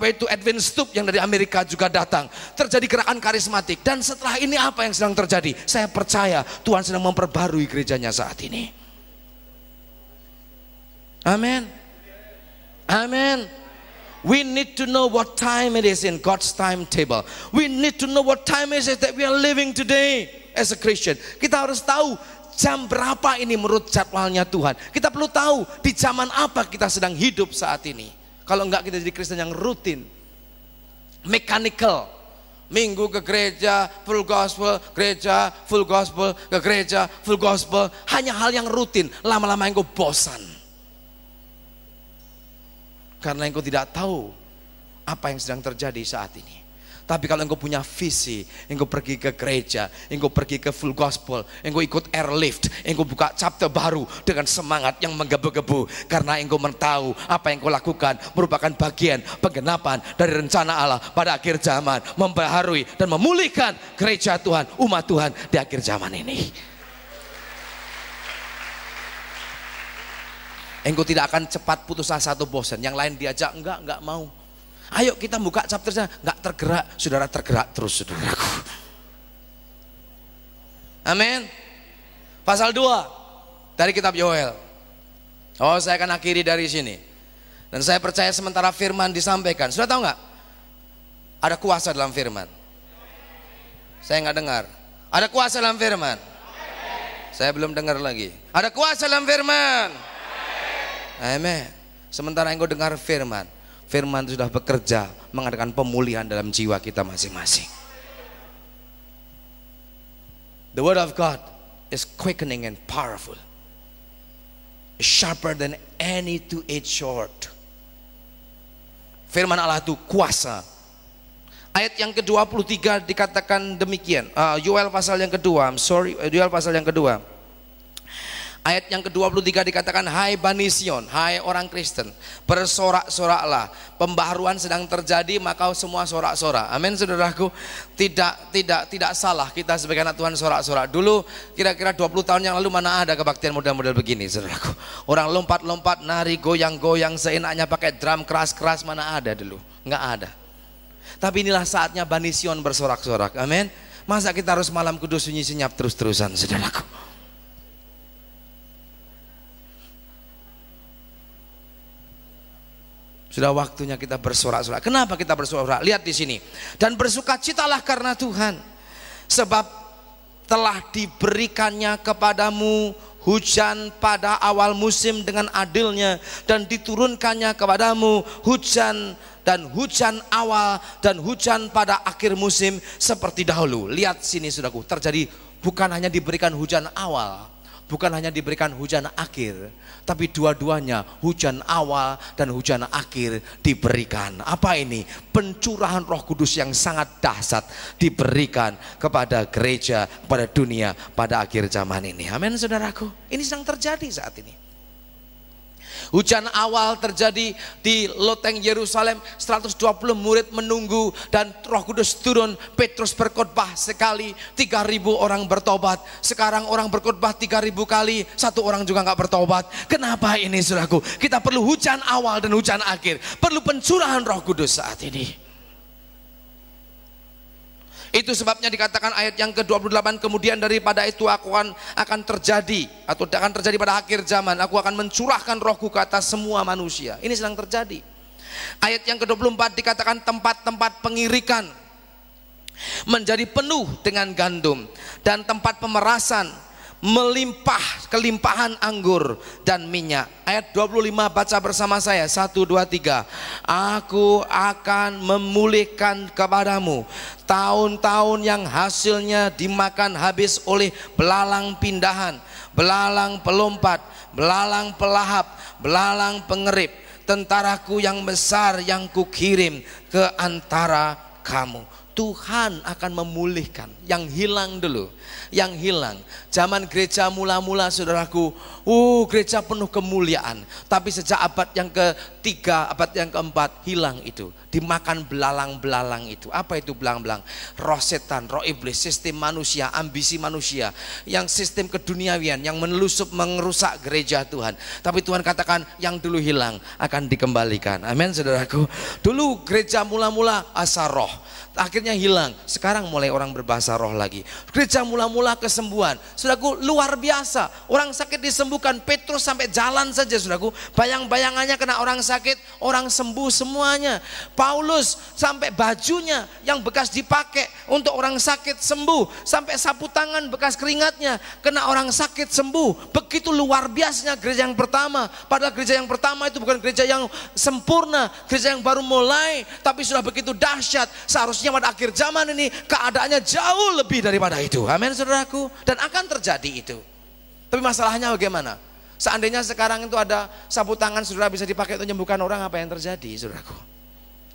itu Edwin Stoop yang dari Amerika juga datang. Terjadi gerakan karismatik, dan setelah ini apa yang sedang terjadi? Saya percaya Tuhan sedang memperbarui gerejanya saat ini. Amin. Amen. We need to know what time it is in God's timetable. We need to know what time it is that we are living today as a Christian. Kita harus tahu jam berapa ini menurut jadwalnya Tuhan. Kita perlu tahu di zaman apa kita sedang hidup saat ini. Kalau enggak, kita jadi Kristen yang rutin, mechanical. Minggu ke gereja, full gospel, gereja, full gospel, ke gereja, full gospel. Hanya hal yang rutin. Lama-lama engkau bosan, karena engkau tidak tahu apa yang sedang terjadi saat ini. Tapi kalau engkau punya visi, engkau pergi ke gereja, engkau pergi ke full gospel, engkau ikut airlift, engkau buka chapter baru dengan semangat yang menggebu-gebu, karena engkau tahu apa yang engkau lakukan merupakan bagian penggenapan dari rencana Allah pada akhir zaman, membaharui dan memulihkan gereja Tuhan, umat Tuhan di akhir zaman ini. Engkau tidak akan cepat putus asa atau bosan. Yang lain diajak, enggak mau. Ayo kita buka chapternya, enggak tergerak. Saudara tergerak terus, saudaraku. Amin. Pasal 2 dari kitab Yoel. Oh, saya akan akhiri dari sini. Dan saya percaya sementara firman disampaikan, sudah tahu enggak? Ada kuasa dalam firman. Saya enggak dengar. Ada kuasa dalam firman. Saya belum dengar lagi. Ada kuasa dalam firman. Amen. Sementara engkau dengar firman, firman itu sudah bekerja mengadakan pemulihan dalam jiwa kita masing-masing. The word of God is quickening and powerful, sharper than any two-edged sword. Firman Allah itu kuasa. Ayat yang ke-23 dikatakan demikian. Yoel pasal yang kedua. Yoel pasal yang kedua. Ayat yang ke-23 dikatakan, hai Bani Sion, hai orang Kristen, bersorak-soraklah, pembaharuan sedang terjadi, maka semua sorak-sorak. Amin saudaraku. Tidak salah kita sebagai anak Tuhan sorak-sorak. Dulu kira-kira 20 tahun yang lalu mana ada kebaktian model-model begini saudaraku. Orang lompat-lompat, nari, goyang-goyang seenaknya pakai drum keras-keras, mana ada dulu? Nggak ada. Tapi inilah saatnya Bani Sion bersorak-sorak. Amin. Masa kita harus malam kudus sunyi senyap terus-terusan saudaraku? Sudah waktunya kita bersorak-sorak. Kenapa kita bersorak? Lihat di sini. Dan bersukacitalah karena Tuhan, sebab telah diberikannya kepadamu hujan pada awal musim dengan adilnya, dan diturunkannya kepadamu hujan awal dan hujan pada akhir musim seperti dahulu. Lihat sini saudaraku, terjadi bukan hanya diberikan hujan awal, bukan hanya diberikan hujan akhir, tapi dua-duanya hujan awal dan hujan akhir diberikan. Apa ini? Pencurahan Roh Kudus yang sangat dahsyat diberikan kepada gereja, kepada dunia pada akhir zaman ini. Amin saudaraku. Ini sedang terjadi saat ini. Hujan awal terjadi di loteng Yerusalem, 120 murid menunggu dan Roh Kudus turun. Petrus berkhotbah sekali, 3.000 orang bertobat. Sekarang orang berkhotbah 3.000 kali, satu orang juga nggak bertobat. Kenapa ini saudaraku? Kita perlu hujan awal dan hujan akhir, perlu pencurahan Roh Kudus saat ini. Itu sebabnya dikatakan ayat yang ke-28, kemudian daripada itu aku akan terjadi, atau akan terjadi pada akhir zaman, aku akan mencurahkan rohku ke atas semua manusia. Ini sedang terjadi. Ayat yang ke-24 dikatakan tempat-tempat pengirikan menjadi penuh dengan gandum, dan tempat pemerasan melimpah kelimpahan anggur dan minyak. Ayat 25 baca bersama saya, 1, 2, 3. Aku akan memulihkan kepadamu tahun-tahun yang hasilnya dimakan habis oleh belalang pindahan, belalang pelompat, belalang pelahap, belalang pengerip, tentaraku yang besar yang kukirim ke antara kamu. Tuhan akan memulihkan yang hilang dulu, yang hilang. Zaman gereja mula-mula saudaraku, gereja penuh kemuliaan. Tapi sejak abad yang ketiga, abad yang keempat, hilang itu. Dimakan belalang-belalang itu. Apa itu belalang-belalang? Roh setan, roh iblis, sistem manusia, ambisi manusia, yang sistem keduniawian yang menelusup merusak gereja Tuhan. Tapi Tuhan katakan yang dulu hilang akan dikembalikan. Amin saudaraku. Dulu gereja mula-mula asa roh, akhirnya hilang. Sekarang mulai orang berbahasa roh lagi. Gereja mula-mula kesembuhan, saudaraku, luar biasa. Orang sakit disembuhkan. Petrus sampai jalan saja saudaraku, bayang-bayangannya kena orang sakit, orang sembuh semuanya. Paulus sampai bajunya yang bekas dipakai untuk orang sakit sembuh, sampai sapu tangan bekas keringatnya kena orang sakit sembuh. Begitu luar biasanya gereja yang pertama. Padahal gereja yang pertama itu bukan gereja yang sempurna, gereja yang baru mulai, tapi sudah begitu dahsyat. Seharusnya pada akhir zaman ini keadaannya jauh lebih daripada itu. Amin saudaraku. Dan akan terjadi itu. Tapi masalahnya bagaimana? Seandainya sekarang itu ada sapu tangan saudara bisa dipakai untuk menyembuhkan orang, apa yang terjadi saudaraku?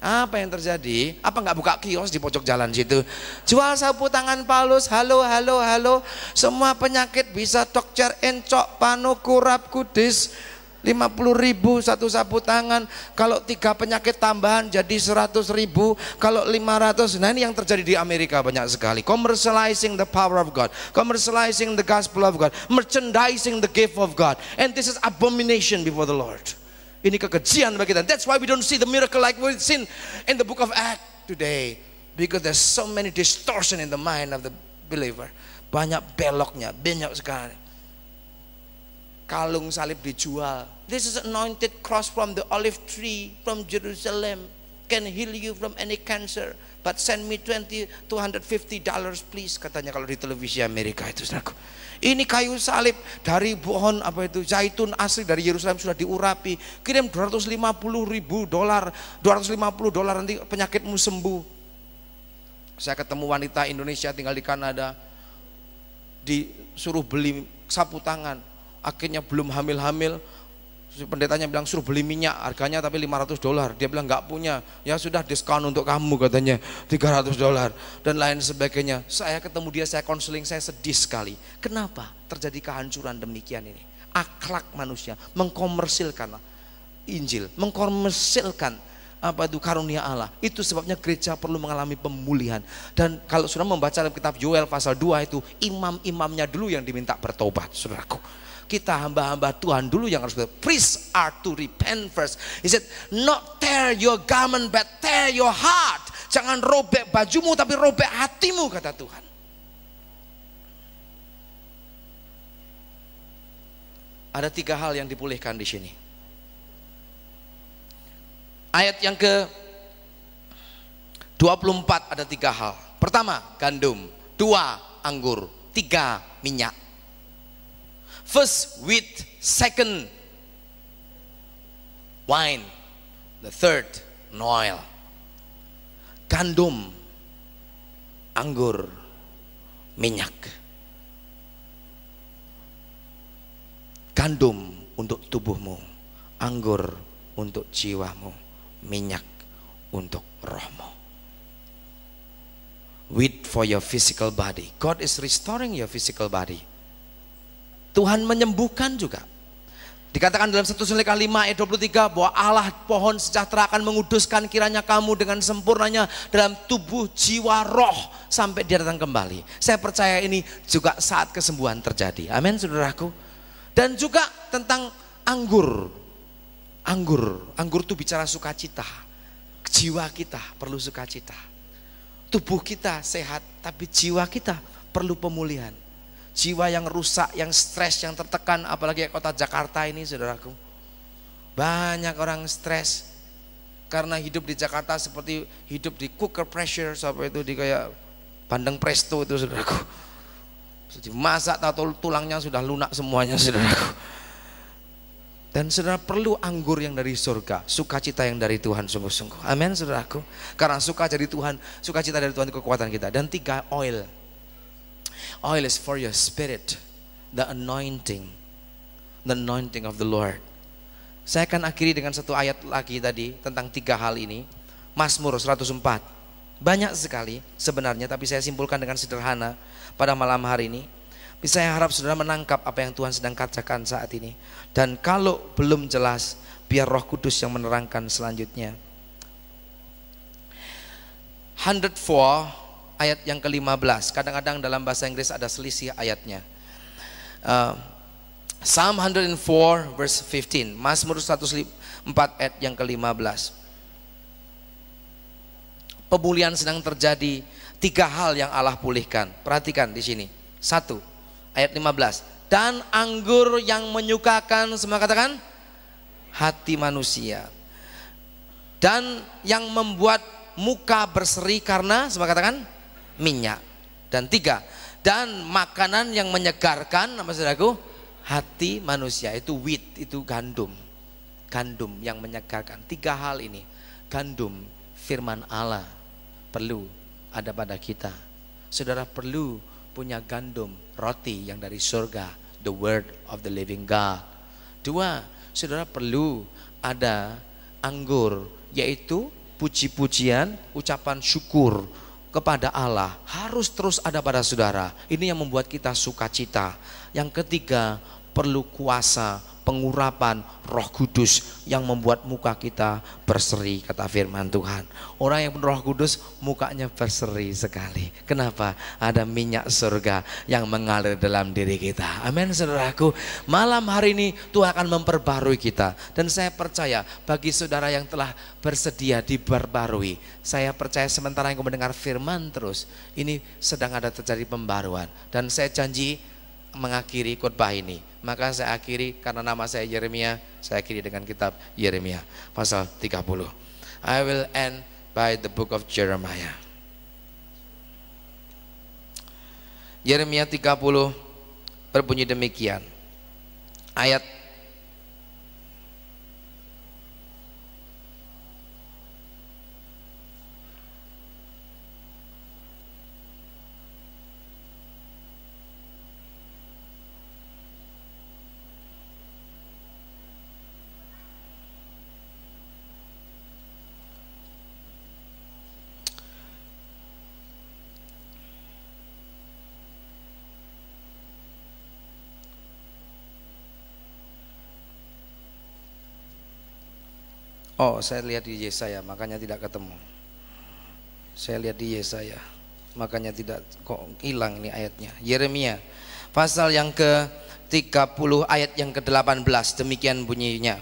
Apa yang terjadi? Apa nggak buka kios di pojok jalan situ? Jual sapu tangan Paulus, halo, halo, halo. Semua penyakit bisa dokter encok, panu, kurap, kudis. 50.000 satu sapu tangan. Kalau 3 penyakit tambahan jadi 100.000. Kalau 500. Nah ini yang terjadi di Amerika banyak sekali. Commercializing the power of God, commercializing the gospel of God, merchandising the gift of God. And this is abomination before the Lord. Ini kekejian bagi kita. That's why we don't see the miracle like we've seen in the book of Acts today. Because there's so many distortion in the mind of the believer. Banyak beloknya, banyak sekali. Kalung salib dijual. This is anointed cross from the olive tree from Jerusalem. Can heal you from any cancer. But send me $250 please. Katanya kalau di televisi Amerika itu saudaraku. Ini kayu salib dari pohon apa itu zaitun asli dari Yerusalem sudah diurapi. Kirim $250.000, $250 nanti penyakitmu sembuh. Saya ketemu wanita Indonesia tinggal di Kanada, disuruh beli sapu tangan. Akhirnya belum hamil-hamil, pendetanya bilang suruh beli minyak, harganya tapi $500. Dia bilang nggak punya, ya sudah diskon untuk kamu katanya $300 dan lain sebagainya. Saya ketemu dia, saya konseling, saya sedih sekali. Kenapa terjadi kehancuran demikian ini? akhlak manusia, mengkomersilkan Injil, mengkomersilkan apa itu karunia Allah. Itu sebabnya gereja perlu mengalami pemulihan. Dan kalau sudah membaca dalam kitab Yoel pasal 2 itu, imam-imamnya dulu yang diminta bertobat, saudaraku. Kita hamba-hamba Tuhan dulu yang harus bertobat. Priests are to repent first. He said, not tear your garment but tear your heart. Jangan robek bajumu tapi robek hatimu, kata Tuhan. Ada 3 hal yang dipulihkan di sini. Ayat yang ke 24 ada 3 hal. Pertama, gandum. 2, anggur. 3, minyak. First, wheat. Second, wine. The third, oil. Gandum, anggur, minyak. Gandum untuk tubuhmu, anggur untuk jiwamu, minyak untuk rohmu. Wheat for your physical body. God is restoring your physical body. Tuhan menyembuhkan juga. Dikatakan dalam 1 Tesalonika 5 ayat 23 bahwa Allah pohon sejahtera akan menguduskan kiranya kamu dengan sempurnanya dalam tubuh, jiwa, roh sampai Dia datang kembali. Saya percaya ini juga saat kesembuhan terjadi. Amin, saudaraku. Dan juga tentang anggur. Anggur itu bicara sukacita. Jiwa kita perlu sukacita. Tubuh kita sehat, tapi jiwa kita perlu pemulihan. Jiwa yang rusak, yang stres, yang tertekan, apalagi kota Jakarta ini, saudaraku. Banyak orang stres karena hidup di Jakarta seperti hidup di cooker pressure, sampai itu di kayak bandeng presto itu, saudaraku. Masak atau tulangnya sudah lunak semuanya, saudaraku. Dan saudara perlu anggur yang dari surga, sukacita yang dari Tuhan sungguh-sungguh. Amin, saudaraku. Karena sukacita dari Tuhan itu kekuatan kita. Dan 3, oil. Oil is for your spirit, the anointing of the Lord. Saya akan akhiri dengan satu ayat lagi tadi tentang 3 hal ini. Mazmur 104. Banyak sekali sebenarnya, tapi saya simpulkan dengan sederhana pada malam hari ini. Saya harap saudara menangkap apa yang Tuhan sedang katakan saat ini. Dan kalau belum jelas, biar Roh Kudus yang menerangkan selanjutnya. 104 ayat yang ke-15. Kadang-kadang dalam bahasa Inggris ada selisih ayatnya. Psalm 104 verse 15. Mazmur 104 ayat yang ke-15. Pemulihan sedang terjadi. 3 hal yang Allah pulihkan. Perhatikan di sini. 1, ayat 15. Dan anggur yang menyukakan, semua katakan, hati manusia. Dan yang membuat muka berseri karena, semua katakan, minyak. Dan 3, dan makanan yang menyegarkan, apa saudaraku? Hati manusia. Itu wheat, itu gandum. Gandum yang menyegarkan. 3 hal ini. Gandum, firman Allah perlu ada pada kita. Saudara perlu punya gandum, roti yang dari surga, the word of the living God. 2, saudara perlu ada anggur, yaitu puji-pujian, ucapan syukur kepada Allah. Harus terus ada pada saudara. Ini yang membuat kita sukacita. Yang 3, perlu kuasa, pengurapan Roh Kudus yang membuat muka kita berseri, kata firman Tuhan. Orang yang penuh Roh Kudus mukanya berseri sekali. Kenapa? Ada minyak surga yang mengalir dalam diri kita. Amin, saudaraku. Malam hari ini Tuhan akan memperbarui kita. Dan saya percaya bagi saudara yang telah bersedia diperbarui, saya percaya sementara yang mendengar firman terus, ini sedang ada terjadi pembaruan. Dan saya janji mengakhiri khotbah ini. Maka saya akhiri, karena nama saya Yeremia, saya akhiri dengan kitab Yeremia pasal 30. I will end by the book of Jeremiah. Yeremia 30 berbunyi demikian. Ayat Oh, saya lihat di Yesaya, makanya tidak ketemu. Saya lihat di Yesaya, makanya tidak, kok hilang ini ayatnya. Yeremia pasal yang ke-30 ayat yang ke-18, demikian bunyinya.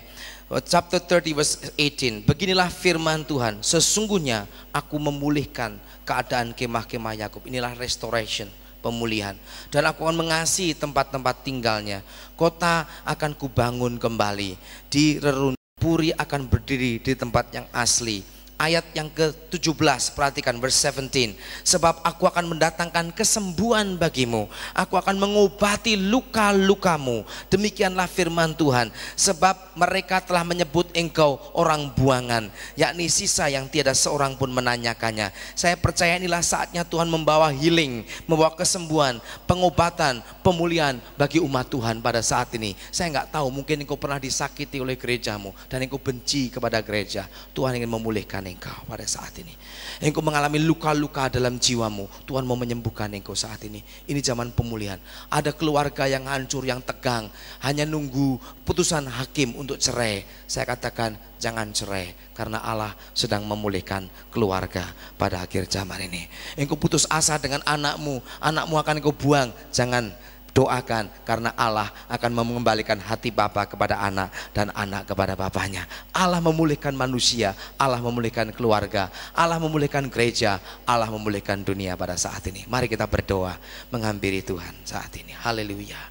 Chapter 30 verse 18. Beginilah firman Tuhan, sesungguhnya aku memulihkan keadaan kemah-kemah Yakub. Inilah restoration, pemulihan. Dan aku akan mengasihi tempat-tempat tinggalnya. Kota akan kubangun kembali, di reruntuhan puri akan berdiri di tempat yang asli. Ayat yang ke-17, perhatikan verse 17. Sebab aku akan mendatangkan kesembuhan bagimu, aku akan mengobati luka-lukamu. Demikianlah firman Tuhan. Sebab mereka telah menyebut engkau orang buangan, yakni sisa yang tiada seorang pun menanyakannya. Saya percaya inilah saatnya Tuhan membawa healing, membawa kesembuhan, pengobatan, pemulihan bagi umat Tuhan pada saat ini. Saya nggak tahu, mungkin engkau pernah disakiti oleh gerejamu dan engkau benci kepada gereja. Tuhan ingin memulihkan engkau pada saat ini. Engkau mengalami luka-luka dalam jiwamu, Tuhan mau menyembuhkan engkau saat ini. Ini zaman pemulihan. Ada keluarga yang hancur, yang tegang, hanya nunggu putusan hakim untuk cerai. Saya katakan jangan cerai, karena Allah sedang memulihkan keluarga pada akhir zaman ini. Engkau putus asa dengan anakmu, anakmu akan engkau buang, jangan. Doakan, karena Allah akan mengembalikan hati bapa kepada anak dan anak kepada bapaknya. Allah memulihkan manusia, Allah memulihkan keluarga, Allah memulihkan gereja, Allah memulihkan dunia pada saat ini. Mari kita berdoa menghampiri Tuhan saat ini. Haleluya.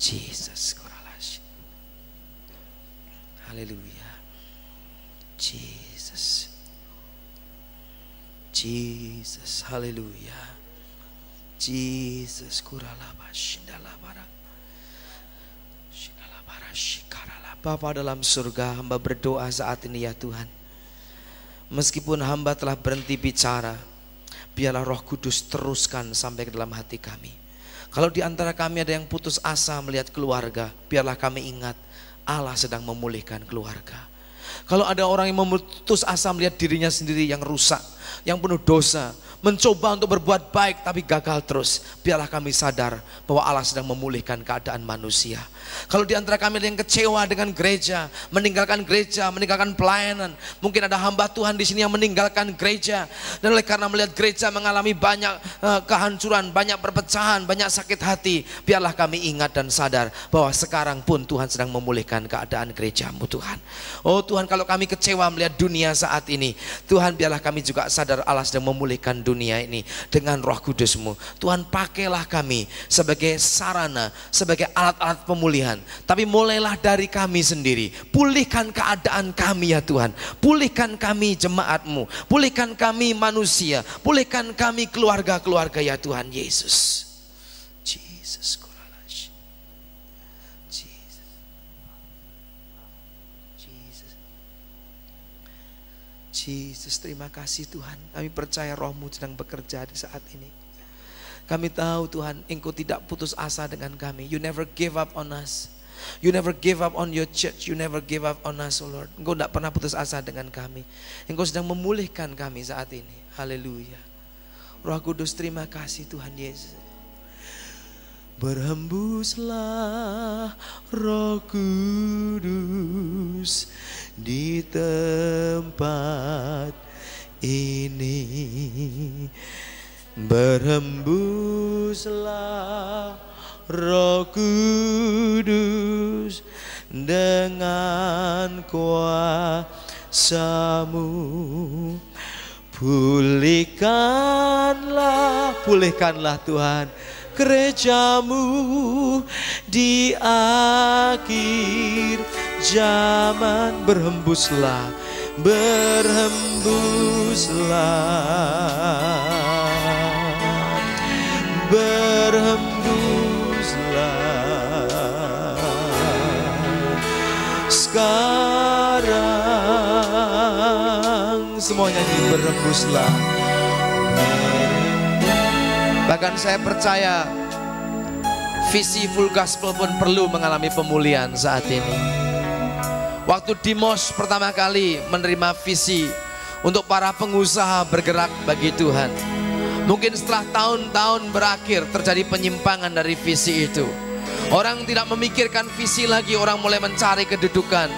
Jesus. Haleluya. Jesus. Jesus. Haleluya. Jesus, kuralaba shindalabara shindalabara shikarala. Bapa dalam surga, hamba berdoa saat ini ya Tuhan. Meskipun hamba telah berhenti bicara, biarlah Roh Kudus teruskan sampai ke dalam hati kami. Kalau di antara kami ada yang putus asa melihat keluarga, biarlah kami ingat Allah sedang memulihkan keluarga. Kalau ada orang yang memutus asa melihat dirinya sendiri yang rusak, yang penuh dosa, mencoba untuk berbuat baik tapi gagal terus, biarlah kami sadar bahwa Allah sedang memulihkan keadaan manusia. Kalau di antara kami ada yang kecewa dengan gereja, meninggalkan pelayanan, mungkin ada hamba Tuhan di sini yang meninggalkan gereja, dan oleh karena melihat gereja mengalami banyak kehancuran, banyak perpecahan, banyak sakit hati, biarlah kami ingat dan sadar bahwa sekarang pun Tuhan sedang memulihkan keadaan gerejamu Tuhan. Oh Tuhan, kalau kami kecewa melihat dunia saat ini, Tuhan biarlah kami juga sadar Allah sedang memulihkan dunia ini dengan Roh Kudus-Mu. Tuhan, pakailah kami sebagai sarana, sebagai alat-alat pemulihan. Tapi mulailah dari kami sendiri. Pulihkan keadaan kami ya Tuhan. Pulihkan kami jemaat-Mu. Pulihkan kami manusia. Pulihkan kami keluarga-keluarga ya Tuhan Yesus. Jesus. Yesus, terima kasih Tuhan. Kami percaya Roh-Mu sedang bekerja di saat ini. Kami tahu Tuhan, Engkau tidak putus asa dengan kami. You never give up on us. You never give up on your church. You never give up on us, oh Lord. Engkau tidak pernah putus asa dengan kami. Engkau sedang memulihkan kami saat ini. Haleluya. Roh Kudus, terima kasih Tuhan Yesus. Berhembuslah Roh Kudus di tempat ini. Berhembuslah Roh Kudus dengan kuasa-Mu. Pulihkanlah Tuhan gereja-Mu di akhir zaman. Berhembuslah sekarang. Semuanya nyanyi berhembuslah. Bahkan saya percaya visi full gospel pun perlu mengalami pemulihan saat ini. Waktu Dimos pertama kali menerima visi untuk para pengusaha bergerak bagi Tuhan, mungkin setelah tahun-tahun berakhir terjadi penyimpangan dari visi itu. Orang tidak memikirkan visi lagi, orang mulai mencari kedudukan,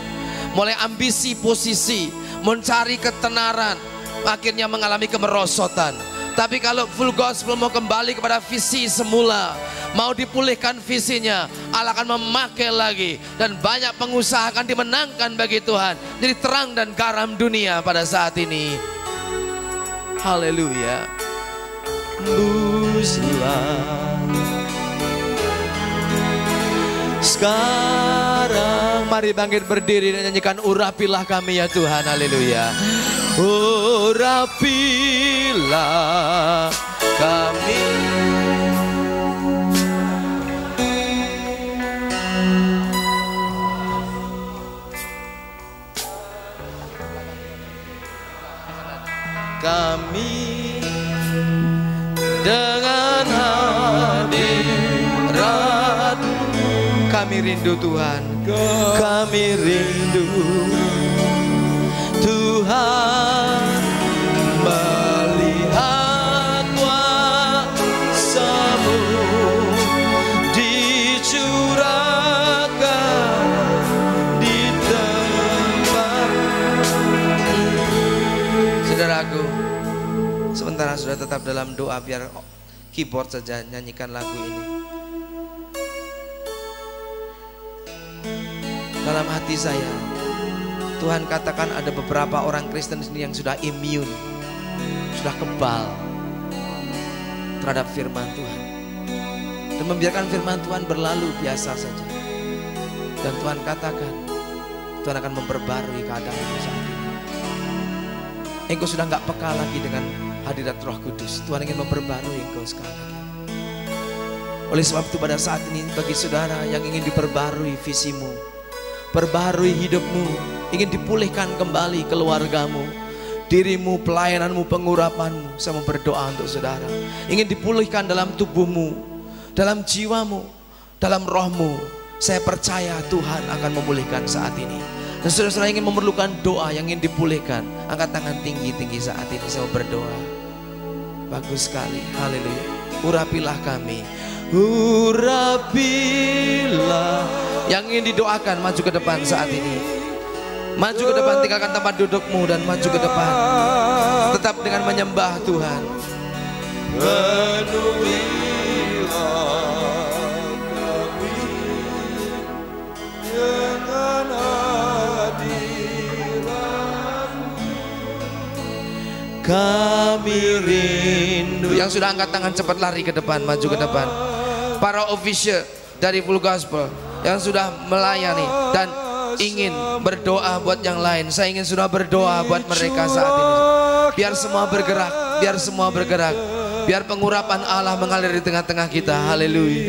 mulai ambisi posisi, mencari ketenaran, akhirnya mengalami kemerosotan. Tapi kalau full gospel mau kembali kepada visi semula, mau dipulihkan visinya, Allah akan memakai lagi, dan banyak pengusaha akan dimenangkan bagi Tuhan, jadi terang dan garam dunia pada saat ini. Haleluya. Buslah sekarang, mari bangkit berdiri dan nyanyikan urapilah kami ya Tuhan. Haleluya. Urapilah kami. Kami dengan hadirat, kami rindu Tuhan, kami rindu Tuhan, melihat kuasa-Mu dicurahkan di tempat. Saudaraku, sementara sudah tetap dalam doa, biar keyboard saja nyanyikan lagu ini. Dalam hati saya, Tuhan katakan ada beberapa orang Kristen sini yang sudah immune, sudah kebal terhadap firman Tuhan, dan membiarkan firman Tuhan berlalu biasa saja. Dan Tuhan katakan, Tuhan akan memperbarui keadaanmu saat ini. Engkau sudah nggak peka lagi dengan hadirat Roh Kudus. Tuhan ingin memperbarui engkau sekali lagi. Oleh sebab itu pada saat ini, bagi saudara yang ingin diperbarui visimu, perbarui hidupmu, ingin dipulihkan kembali keluargamu, dirimu, pelayananmu, pengurapanmu, saya mau berdoa untuk saudara. Ingin dipulihkan dalam tubuhmu, dalam jiwamu, dalam rohmu, saya percaya Tuhan akan memulihkan saat ini. Dan saudara-saudara ingin memerlukan doa yang ingin dipulihkan, angkat tangan tinggi-tinggi saat ini, saya mau berdoa. Bagus sekali, haleluya. Urapilah kami, urapilah. Yang ingin didoakan, maju ke depan saat ini. Maju ke depan, tinggalkan tempat dudukmu dan maju ke depan. Tetap dengan menyembah Tuhan. Penuhilah kami dengan hadirat-Mu. Kami rindu. Yang sudah angkat tangan cepat lari ke depan, maju ke depan. Para official dari Full Gospel yang sudah melayani dan ingin berdoa buat yang lain, saya ingin sudah berdoa buat mereka saat ini. Biar semua bergerak, biar semua bergerak, biar pengurapan Allah mengalir di tengah-tengah kita. Haleluya,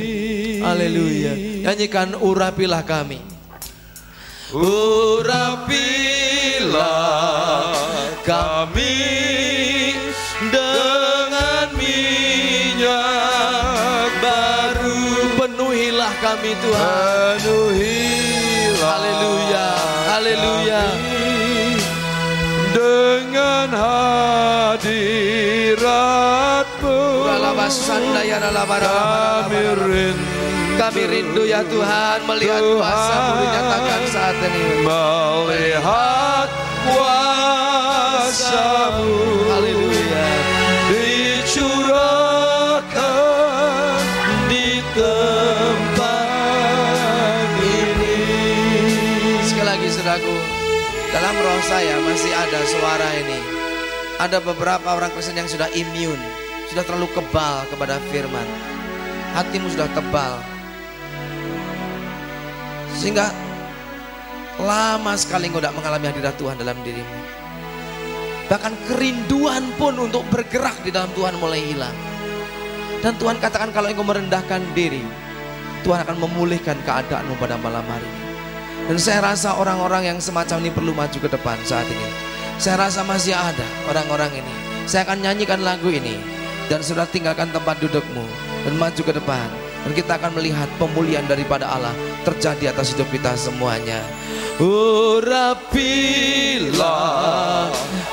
haleluya. Nyanyikan urapilah kami, urapilah kami dengan minyak baru. Penuhilah kami Tuhan, penuhilah, haleluya, haleluya, dengan hadirat-Mu. Kami rindu ya Tuhan, melihat kuasa-Mu dinyatakan saat ini, melihat kuasa-Mu, haleluya, dicurahkan di tempat ini. Sekali lagi saudaraku, dalam roh saya masih ada suara ini. Ada beberapa orang Kristen yang sudah immune, sudah terlalu kebal kepada firman. Hatimu sudah tebal, sehingga lama sekali engkau tidak mengalami hadirat Tuhan dalam dirimu. Bahkan kerinduan pun untuk bergerak di dalam Tuhan mulai hilang. Dan Tuhan katakan kalau engkau merendahkan diri, Tuhan akan memulihkan keadaanmu pada malam hari ini. Dan saya rasa orang-orang yang semacam ini perlu maju ke depan saat ini. Saya rasa masih ada orang-orang ini. Saya akan nyanyikan lagu ini, dan sudah tinggalkan tempat dudukmu dan maju ke depan. Dan kita akan melihat pemulihan daripada Allah terjadi atas hidup kita semuanya. Urapilah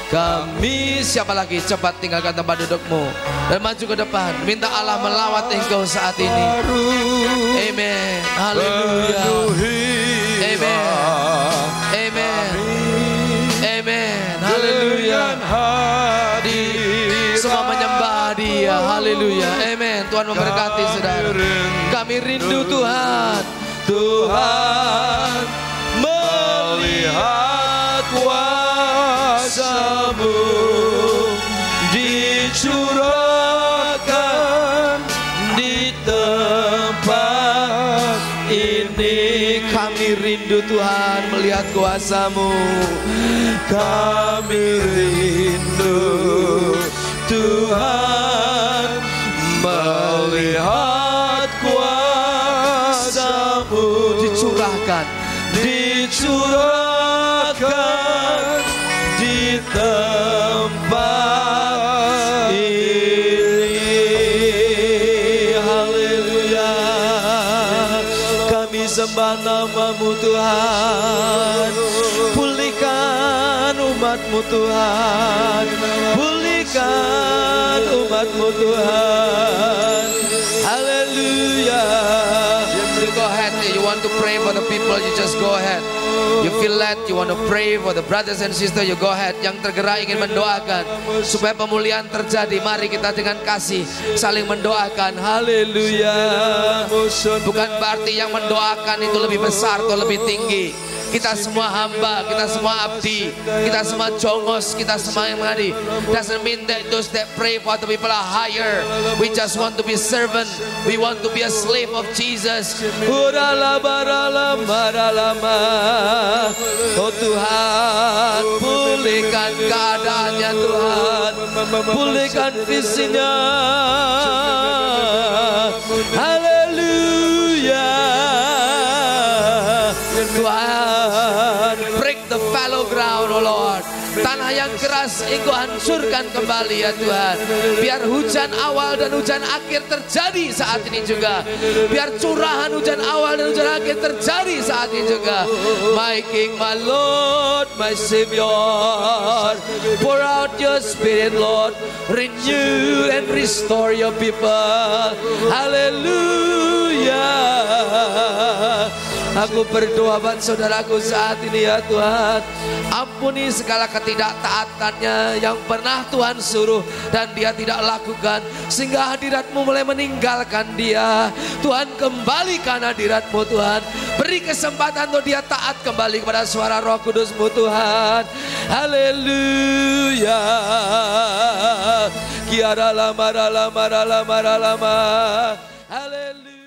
kami. Siapa lagi? Cepat tinggalkan tempat dudukmu dan maju ke depan. Minta Allah melawat engkau saat ini. Amen. Haleluya. Amen. Amen. semua menyembah Dia. Haleluya. Amin. Tuhan memberkati saudara. Kami rindu Tuhan. Tuhan melihat kuasa-Mu dicurahkan di tempat ini. Kami rindu Tuhan melihat kuasa-Mu. Kami rindu Tuhan melihat kuasa-Mu dicurahkan di tempat ini. Haleluya. Kami sembah nama-Mu Tuhan. Pulihkan umat-Mu Tuhan. Pulihkan umat-Mu Tuhan. Haleluya. You go ahead. You want to pray for the people, you just go ahead. You feel led, you want to pray for the brothers and sisters, you go ahead. Yang tergerak ingin mendoakan supaya pemulihan terjadi, mari kita dengan kasih saling mendoakan. Haleluya. Bukan berarti yang mendoakan itu lebih besar atau lebih tinggi. Kita semua hamba, kita semua abdi, kita semua jongos, kita semua yang mengadi. Doesn't mean that those that pray for the people are higher. We just want to be servant. We want to be a slave of Jesus. Oh Tuhan, pulihkan keadaannya Tuhan, pulihkan visinya. Haleluya. Tuhan, break the fallow ground, oh Lord. Tanah yang keras Engkau hancurkan kembali ya Tuhan. Biar hujan awal dan hujan akhir terjadi saat ini juga. Biar curahan hujan awal dan hujan akhir terjadi saat ini juga. My King, my Lord, my Savior, pour out your Spirit, Lord. Renew and restore your people. Hallelujah. Aku berdoa buat saudaraku saat ini ya Tuhan. Ampuni segala ketidaktaatannya yang pernah Tuhan suruh dan dia tidak lakukan, sehingga hadirat-Mu mulai meninggalkan dia. Tuhan, kembalikan hadirat-Mu Tuhan. Beri kesempatan untuk dia taat kembali kepada suara Roh Kudus-Mu Tuhan. Haleluya. Kiara lama lama lama lama. Haleluya.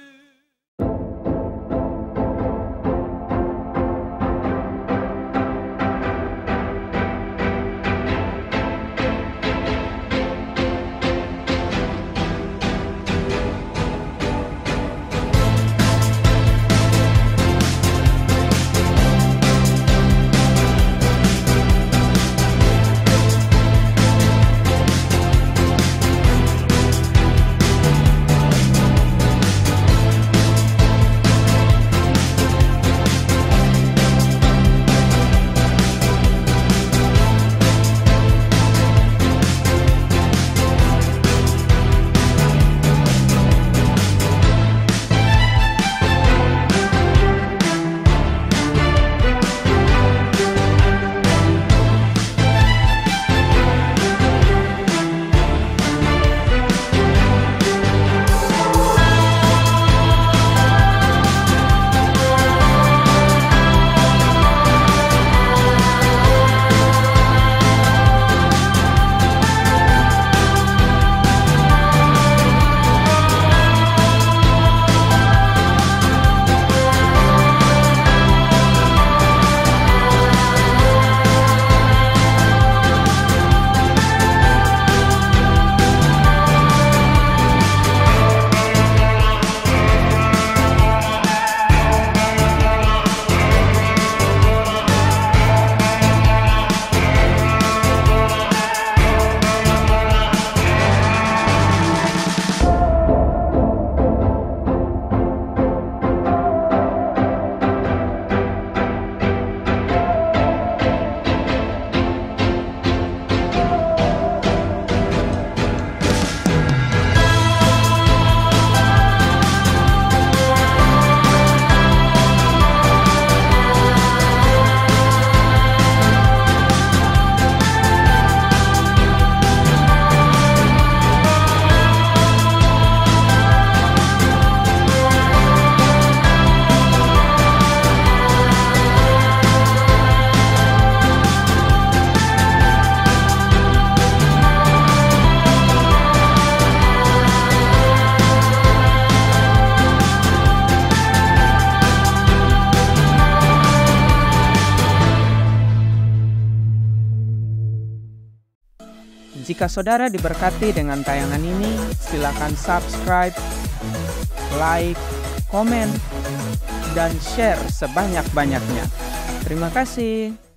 Jika saudara diberkati dengan tayangan ini, silakan subscribe, like, komen, dan share sebanyak-banyaknya. Terima kasih.